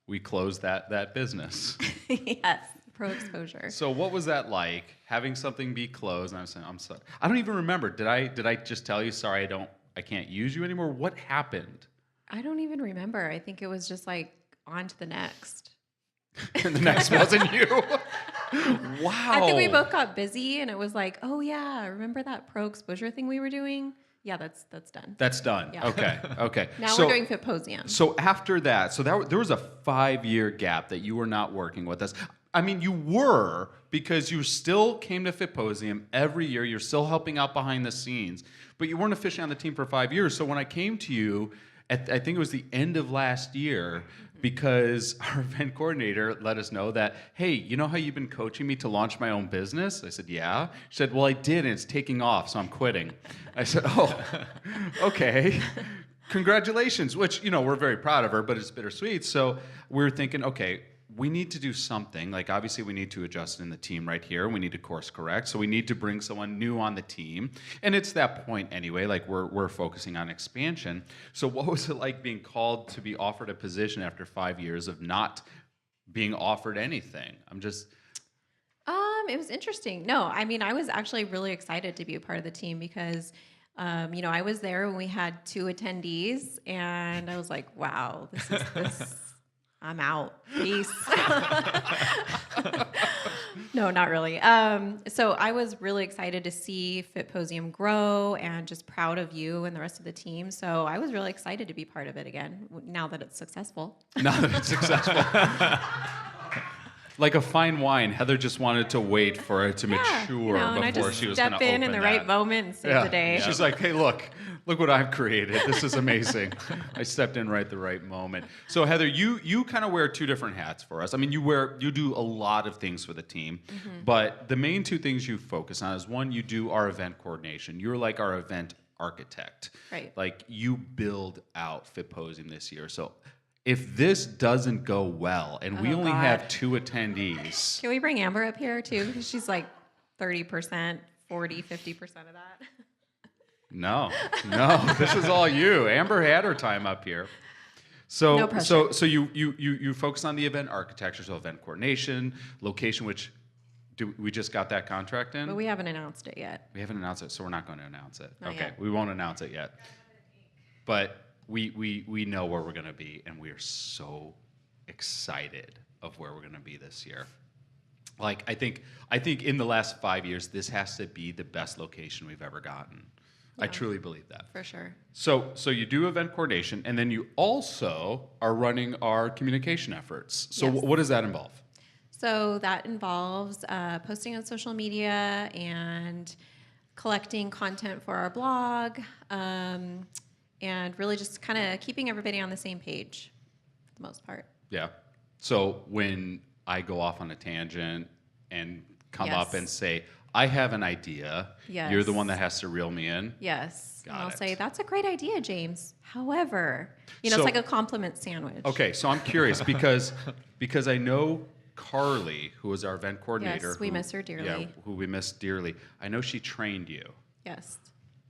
we closed that business. Yes, pro exposure. So what was that like, having something be closed? And I was saying, I'm sorry. I don't even remember. Did I just tell you, sorry, I can't use you anymore? What happened? I don't even remember. I think it was just like on to the next. And the next wasn't you. Wow. I think we both got busy, and it was like, oh yeah, remember that pro exposure thing we were doing? Yeah, that's done. That's done. Yeah. Okay. Now So- we're doing FITposium. So after that, there was a 5-year gap that you were not working with us. I mean, you were, because you still came to FITposium every year. You're still helping out behind the scenes, but you weren't officially on the team for 5 years. So when I came to you, I think it was the end of last year, because our event coordinator let us know that, hey, you know how you've been coaching me to launch my own business? I said, yeah. She said, well, I did, and it's taking off, so I'm quitting. I said, oh, okay. Congratulations, which, we're very proud of her, but it's bittersweet. So we were thinking, okay, we need to do something. Like, obviously, we need to adjust in the team right here. We need to course correct. So we need to bring someone new on the team. And it's that point anyway, like we're focusing on expansion. So what was it like being called to be offered a position after 5 years of not being offered anything? It was interesting. No, I mean, I was actually really excited to be a part of the team because, I was there when we had 2 attendees, and I was like, wow, this. I'm out. Peace. No, not really. So I was really excited to see FITposium grow, and just proud of you and the rest of the team. So I was really excited to be part of it again, now that it's successful. Now that it's successful. Like a fine wine, Heather just wanted to wait for it to mature and I before just she was going step to open in the that. right moment and save the day. She's like, hey, look what I've created. This is amazing. I stepped in right at the right moment. So Heather, you kind of wear 2 different hats for us. I mean, you do a lot of things for the team, but the main 2 things you focus on is, one, you do our event coordination. You're like our event architect. Right. Like, you build out FITposium this year. So if this doesn't go well and we only have 2 attendees. Can we bring Amber up here too? Because she's like 30%, 40, 50% of that. No, this is all you. Amber had her time up here. So, No pressure. so you focus on the event architecture, so event coordination, location, which we just got that contract in? But we haven't announced it yet. We haven't announced it, so we're not going to announce it. Not Okay, yet. we won't announce it yet. But we know where we're going to be, and we are so excited of where we're going to be this year. Like, I think in the last 5 years, this has to be the best location we've ever gotten. I truly believe that. For sure. So you do event coordination, and then you also are running our communication efforts. So Yes. what does that involve? So that involves posting on social media and collecting content for our blog, and really just kind of keeping everybody on the same page for the most part. Yeah. So when I go off on a tangent and come up Yes. and say, I have an idea, Yes. you're the one that has to reel me in. Yes. Got and I'll it. say, that's a great idea, James. However, So- it's like a compliment sandwich. Okay, so I'm curious because I know Carly, who is our event coordinator. Yes, we miss her dearly. Yeah, who we miss dearly. I know she trained you, Yes.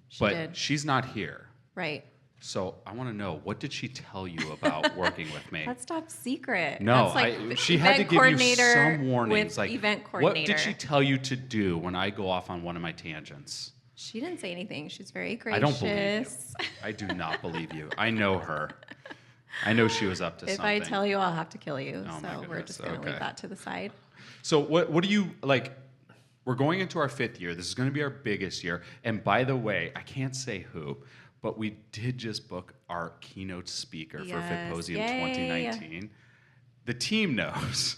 She but did. she's not here. Right. So I want to know, what did she tell you about working with me? That's top secret. No, That's like she had to event give you coordinator some warnings. with Like, event what coordinator. did she tell you to do when I go off on one of my tangents? She didn't say anything. She's very gracious. I don't believe you. I do not believe you. I know her. I know she was up to If something. I tell you, I'll have to kill you. Oh, my So we're goodness. just going to Okay. leave that to the side. So what do you like? We're going into our 5th year. This is going to be our biggest year. And by the way, I can't say who, but we did just book our keynote speaker for Yes. FITposium Yay. 2019. The team knows.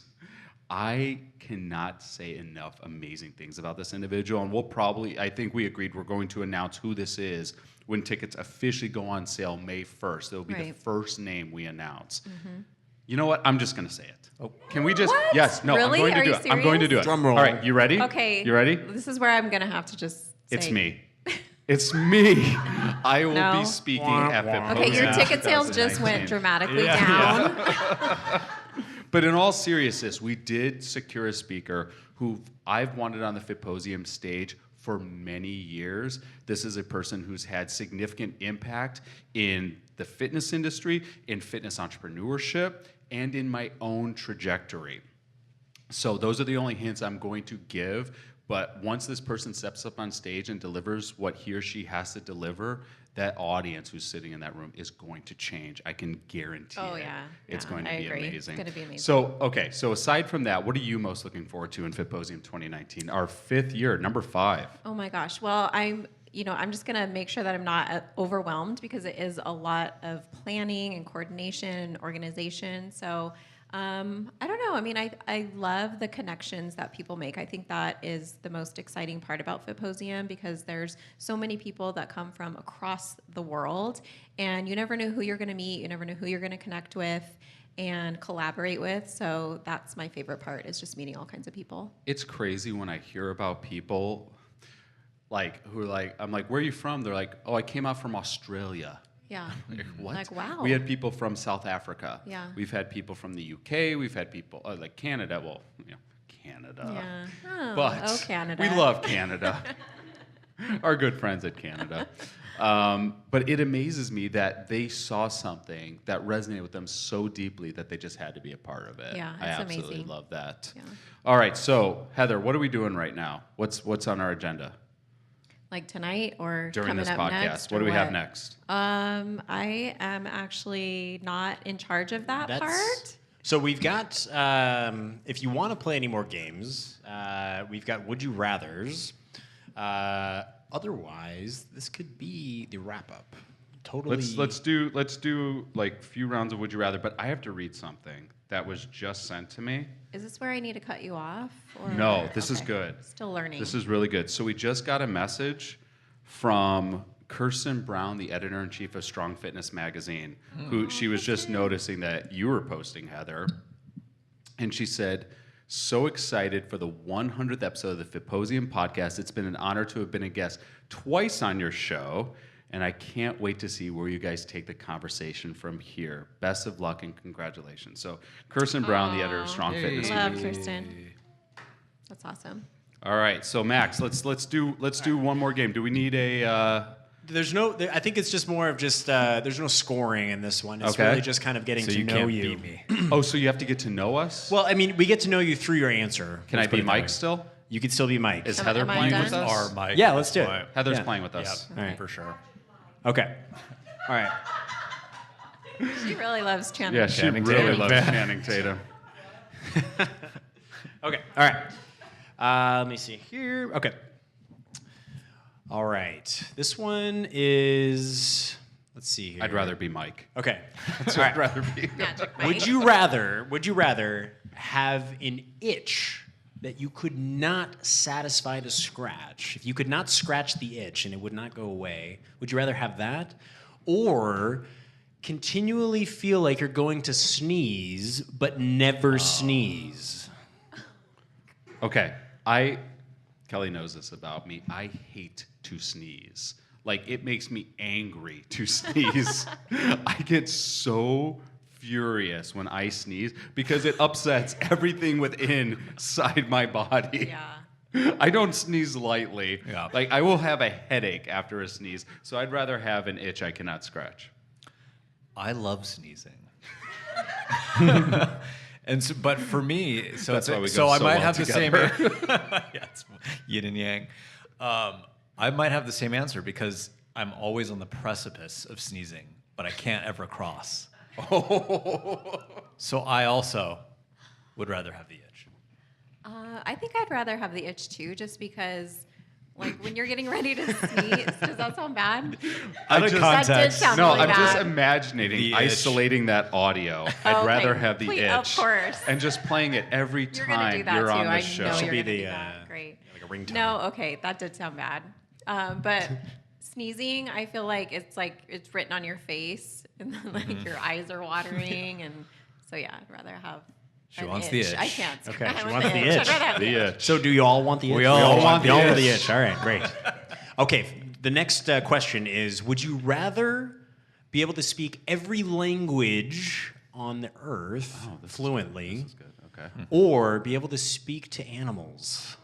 I cannot say enough amazing things about this individual, and we'll probably, I think we agreed we're going to announce who this is when tickets officially go on sale May 1st. It'll be the Right. first name we announce. You know what? I'm just going to say it. Oh. Can we just? What? Yes. No. Really? I'm going to Are do you it. I'm going to do it. Drum roll. All right. You ready? Okay. You ready? This is where I'm going to have to just say. It's me. It's me. I will No. be speaking at FITposium. Okay, your ticket sales just 2019. went dramatically down. But in all seriousness, we did secure a speaker who I've wanted on the FITposium stage for many years. This is a person who's had significant impact in the fitness industry, in fitness entrepreneurship, and in my own trajectory. So those are the only hints I'm going to give. But once this person steps up on stage and delivers what he or she has to deliver, that audience who's sitting in that room is going to change. I can guarantee Oh, it. yeah. It's Yeah, going to I be agree. It's amazing. gonna be amazing. So, okay. So aside from that, what are you most looking forward to in FITposium 2019? Our 5th year, number 5. Oh my gosh. Well, I'm just going to make sure that I'm not overwhelmed because it is a lot of planning and coordination and organization. So I don't know. I mean, I love the connections that people make. I think that is the most exciting part about FITposium because there's so many people that come from across the world and you never know who you're going to meet. You never know who you're going to connect with and collaborate with. So that's my favorite part is just meeting all kinds of people. It's crazy when I hear about people like who are like, I'm like, where are you from? They're like, oh, I came out from Australia. Yeah. Like, what? Like, wow. We had people from South Africa. Yeah. We've had people from the UK. We've had people like Canada. Well, Canada. Yeah. Oh, But Canada. we love Canada. Our good friends at Canada. But it amazes me that they saw something that resonated with them so deeply that they just had to be a part of it. Yeah, I it's absolutely amazing. love that. Yeah. All right, so Heather, what are we doing right now? What's on our agenda Like tonight or during coming this up podcast? next? What do or we have next? I am actually not in charge of that part. So we've got, if you want to play any more games, we've got Would You Rathers. Otherwise, this could be the wrap up. Totally. Let's do like a few rounds of Would You Rather, but I have to read something that was just sent to me. Is this where I need to cut you off? Or? No, this is Okay. good. Still learning. This is really good. So we just got a message from Kirsten Brown, the editor-in-chief of Strong Fitness Magazine, who she was just noticing that you were posting, Heather. And she said, so excited for the 100th episode of the FITposium podcast. It's been an honor to have been a guest twice on your show, and I can't wait to see where you guys take the conversation from here. Best of luck and congratulations. So Kirsten Brown, the editor of Strong Fitness Love Magazine. Kirsten. That's awesome. All right, so Max, let's do one more game. Do we need a? There's no. I think it's just more of just. There's no scoring in this one. It's Okay. really just kind of getting So to you know can't you. beat me. Oh, so you have to get to know us. Well, I mean, we get to know you through your answer. Can I Let's put be it that way. Mike still? You could still be Mike. Is Am- Heather am I playing done? with us? Or Mike. Yeah, let's do it. But- Heather's Yeah. playing with Yeah, us. All right. for sure. Okay. All right. She really loves Channing. Yeah, she Channing really Tatum. loves Channing Tatum. Okay. All right. Let me see here. Okay. All right. This one is, let's see here. I'd rather be Mike. Okay. That's All what I'd right. rather be. Magic Mike. Would you rather have an itch that you could not satisfy the scratch? If you could not scratch the itch and it would not go away, would you rather have that? Or continually feel like you're going to sneeze but never sneeze? Okay, Kelly knows this about me. I hate to sneeze. Like, it makes me angry to sneeze. I get so furious when I sneeze because it upsets everything within inside my body. Yeah. I don't sneeze lightly. Yeah. Like, I will have a headache after a sneeze, so I'd rather have an itch I cannot scratch. I love sneezing. And so, but for me, so That's it's, why we go so I so might well have together. the same. Yeah, it's yin and yang. I might have the same answer because I'm always on the precipice of sneezing, but I can't ever cross. So I also would rather have the itch. I think I'd rather have the itch too, just because, like, when you're getting ready to sneeze, does that sound bad? Out of That did sound No, really I'm just bad. imagining The itch. isolating that audio. I'd Okay, rather have the please, itch. of course. And just playing it every You're gonna do time that you're too. on the I show. know Should you're be gonna the, do that. Great. like a ringtone. No, okay, that did sound bad. But sneezing, I feel like it's written on your face, and then like your eyes are watering, and so yeah, I'd rather have. She an wants the itch. I can't. Okay, I she want wants the itch. I'd rather have The itch. So do you all want the itch? We all want the you all want itch. the itch. All right, great. Okay, the next question is, would you rather be able to speak every language on the earth fluently, This is good. Okay. or be able to speak to animals?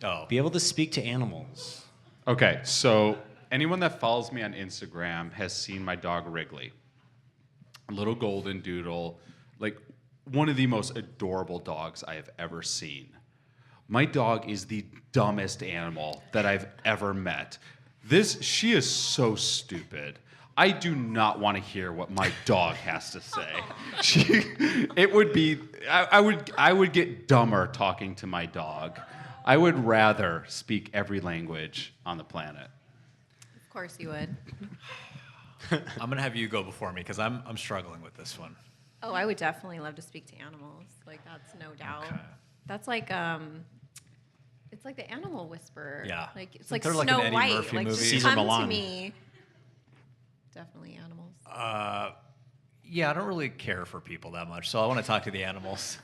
Oh, Be able to speak to animals. Okay, so anyone that follows me on Instagram has seen my dog Wrigley. A little golden doodle, like one of the most adorable dogs I have ever seen. My dog is the dumbest animal that I've ever met. She is so stupid. I do not want to hear what my dog has to say. I would get dumber talking to my dog. I would rather speak every language on the planet. Of course you would. I'm gonna have you go before me because I'm struggling with this one. Oh, I would definitely love to speak to animals. Like, that's no doubt. Okay. That's like it's like the animal whisperer. Yeah. Like it's Isn't like there like Snow an Eddie White. Murphy like movie? just Caesar come Milan. to me. Definitely animals. Yeah, I don't really care for people that much, so I want to talk to the animals.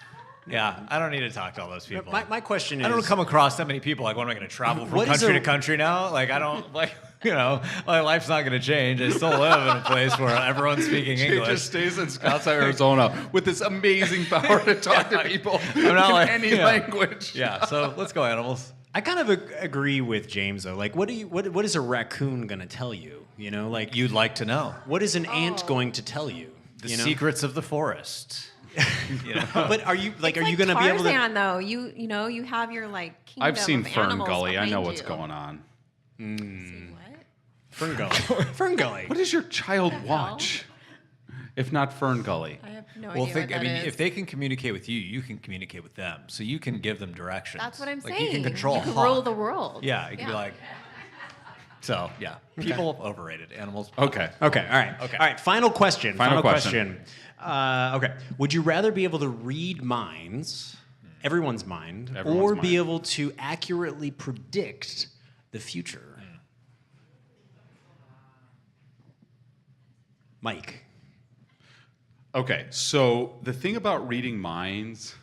Yeah, I don't need to talk to all those people. My question is, I don't come across that many people. Like, what am I going to travel from What is country a- to country now? Like, I don't like, my life's not going to change. I still live in a place where everyone's speaking He English. just stays in Scottsdale, Arizona, with this amazing power to talk to people I'm not in like- any yeah. language. Yeah, so let's go animals. I kind of agree with James though. Like, what is a raccoon gonna tell you? You know, like, You'd like to know what is an ant going to tell you? the You know? secrets of the forest. But are you like, It's are you gonna be able to? Tarzan, though. You know, you have your like kingdom I've seen of Fern animals Gully. I know behind what's you. going on. See what? Fern Gully. Fern Gully. What does your child hell? watch? If not Fern Gully. I have no Well, idea what that is. if they can communicate with you, you can communicate with them. So you can give them directions. That's what I'm like, saying. You can control. You can hawk. rule the world. Yeah, you can be like. So yeah, people overrated. Animals. Okay. Okay. All right. Okay. All right. Final question. Final question. Okay. Would you rather be able to read minds, everyone's mind, Everyone's or mind. be able to accurately predict the future? Mike. Okay, so the thing about reading minds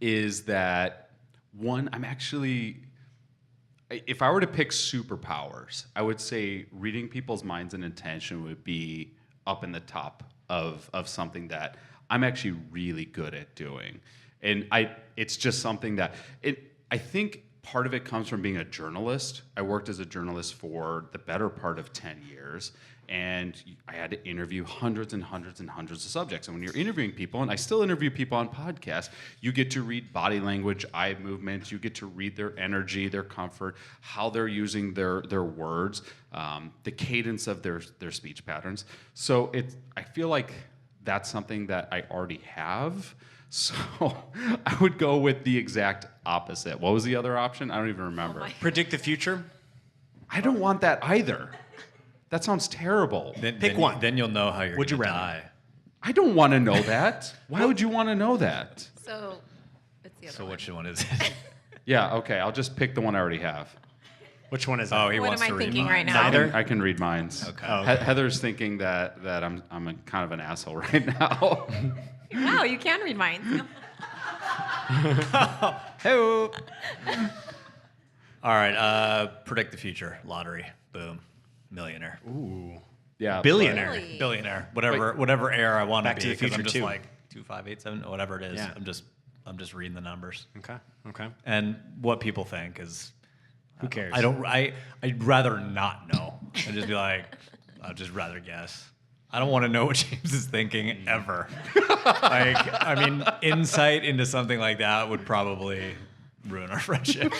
is that, one, if I were to pick superpowers, I would say reading people's minds and intention would be up in the top of something that I'm actually really good at doing. And it's just something that, I think part of it comes from being a journalist. I worked as a journalist for the better part of 10 years. And I had to interview hundreds and hundreds and hundreds of subjects. And when you're interviewing people, and I still interview people on podcasts, you get to read body language, eye movements, you get to read their energy, their comfort, how they're using their words, the cadence of their speech patterns. So I feel like that's something that I already have. So I would go with the exact opposite. What was the other option? I don't even remember. Predict the future. I don't want that either. That sounds terrible. Pick one. Then you'll know how you're Would you going to rather? die. I don't want to know that. Why would you want to know that? So it's the other So one. which one is it? Yeah, okay. I'll just pick the one I already have. Which one is it? Oh, he What wants am to I read thinking mine. right now? Neither? I can read minds. Okay. Oh, okay. Heather's thinking that I'm a kind of an asshole right now. Wow, you can read mine. Hey. All right. Predict the future. Lottery. Boom. Millionaire. Ooh. Yeah, Billionaire. Really? Billionaire. Whatever era I want to Back be. to the 'cause Future I'm just 2. like 2587 or whatever it is. Yeah. I'm just reading the numbers. Okay. And what people think is Who cares? I'd rather not know. I'd just be like, I'd just rather guess. I don't want to know what James is thinking ever. I mean, insight into something like that would probably ruin our friendship.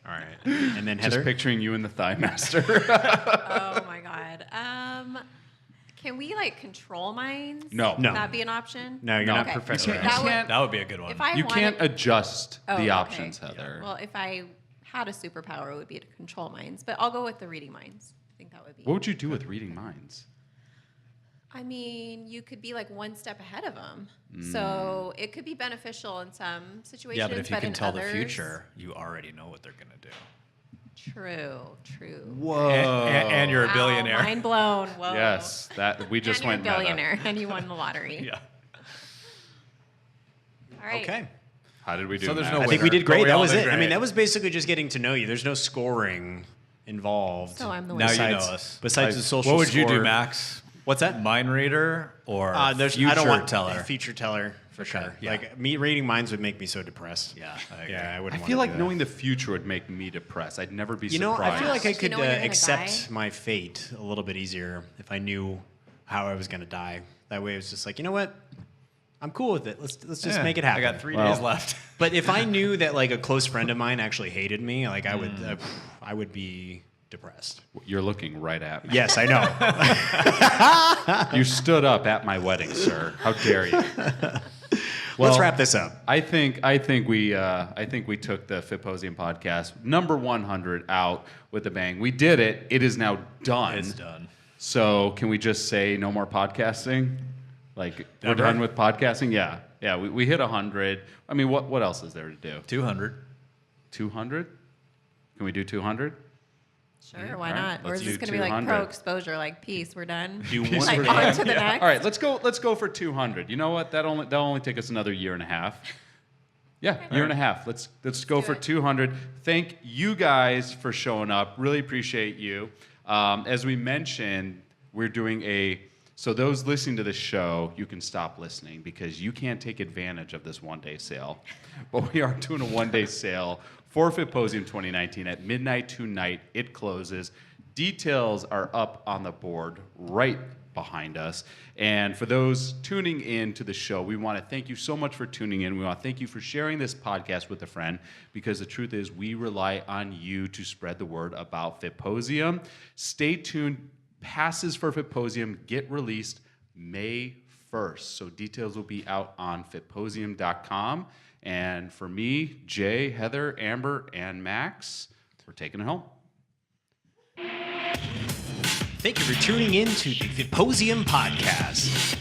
All right. And then Heather. just picturing you in the Thigh Master. Oh my god. Can we like control minds? No. Would No. that be an option? No, you're No. not Okay. Professor You X. can't- That would, That would be a good one. if I You wanted, can't adjust Oh, the okay. options, Heather. Well, if I had a superpower, it would be to control minds. But I'll go with the reading minds. I think that would be. What would you do with reading minds? I mean, you could be like one step ahead of them. So it could be beneficial in some situations. yeah, but if you can in tell others, the future, you already know what they're going to do. True. Whoa. And you're a Wow, billionaire. mind blown. Whoa. Yes, that we just and you're went a meta. billionaire, and you won the lottery. Yeah. All right. Okay. How did we do? So there's Matt? no I think we winner, did but great. we That all was did it. I mean, great. that was basically just getting to know you. There's no scoring involved. So I'm the Now winner. you know besides, us. Besides the social What would you score. do, Max? What's that? Mind reader or There's future I don't want teller? Future teller for Okay, sure. yeah. Like me reading minds would make me so depressed. Yeah, I agree. Yeah, I I wouldn't. feel wanna like do that. knowing the future would make me depressed. I'd never be You know, surprised. I feel like I Do you could know when you're gonna accept die? my fate a little bit easier if I knew how I was going to die. That way, it was just like, you know what? I'm cool with it. Let's just Yeah, make it happen. I got 3 Well- days left. But if I knew that like a close friend of mine actually hated me, like I would be depressed. You're looking right at me. Yes, I know. You stood up at my wedding, sir. How dare you? Let's wrap this up. I think we took the FITposium podcast number 100 out with a bang. We did it. It is now done. It's done. So can we just say no more podcasting? Like we're Ever? done with podcasting? Yeah. We hit 100. I mean, what else is there to do? 200. 200? Can we do 200? Sure, why All right, not? Or let's is this do going to be like 200. pro exposure, like peace, we're done? Do one like for on to the next. All right, let's go for 200. You know what? That'll only take us another year and a half. Yeah, year and a half. Let's go for do it. 200. Thank you guys for showing up. Really appreciate you. As we mentioned, we're doing so those listening to this show, you can stop listening because you can't take advantage of this one-day sale. But we are doing a one-day sale for FITposium 2019 at midnight tonight. It closes. Details are up on the board right behind us. And for those tuning in to the show, we want to thank you so much for tuning in. We want to thank you for sharing this podcast with a friend because the truth is we rely on you to spread the word about FITposium. Stay tuned. Passes for FITposium get released May 1st. So details will be out on FITposium.com. And for me, Jay, Heather, Amber, and Max, we're taking it home. Thank you for tuning in to the FITposium podcast.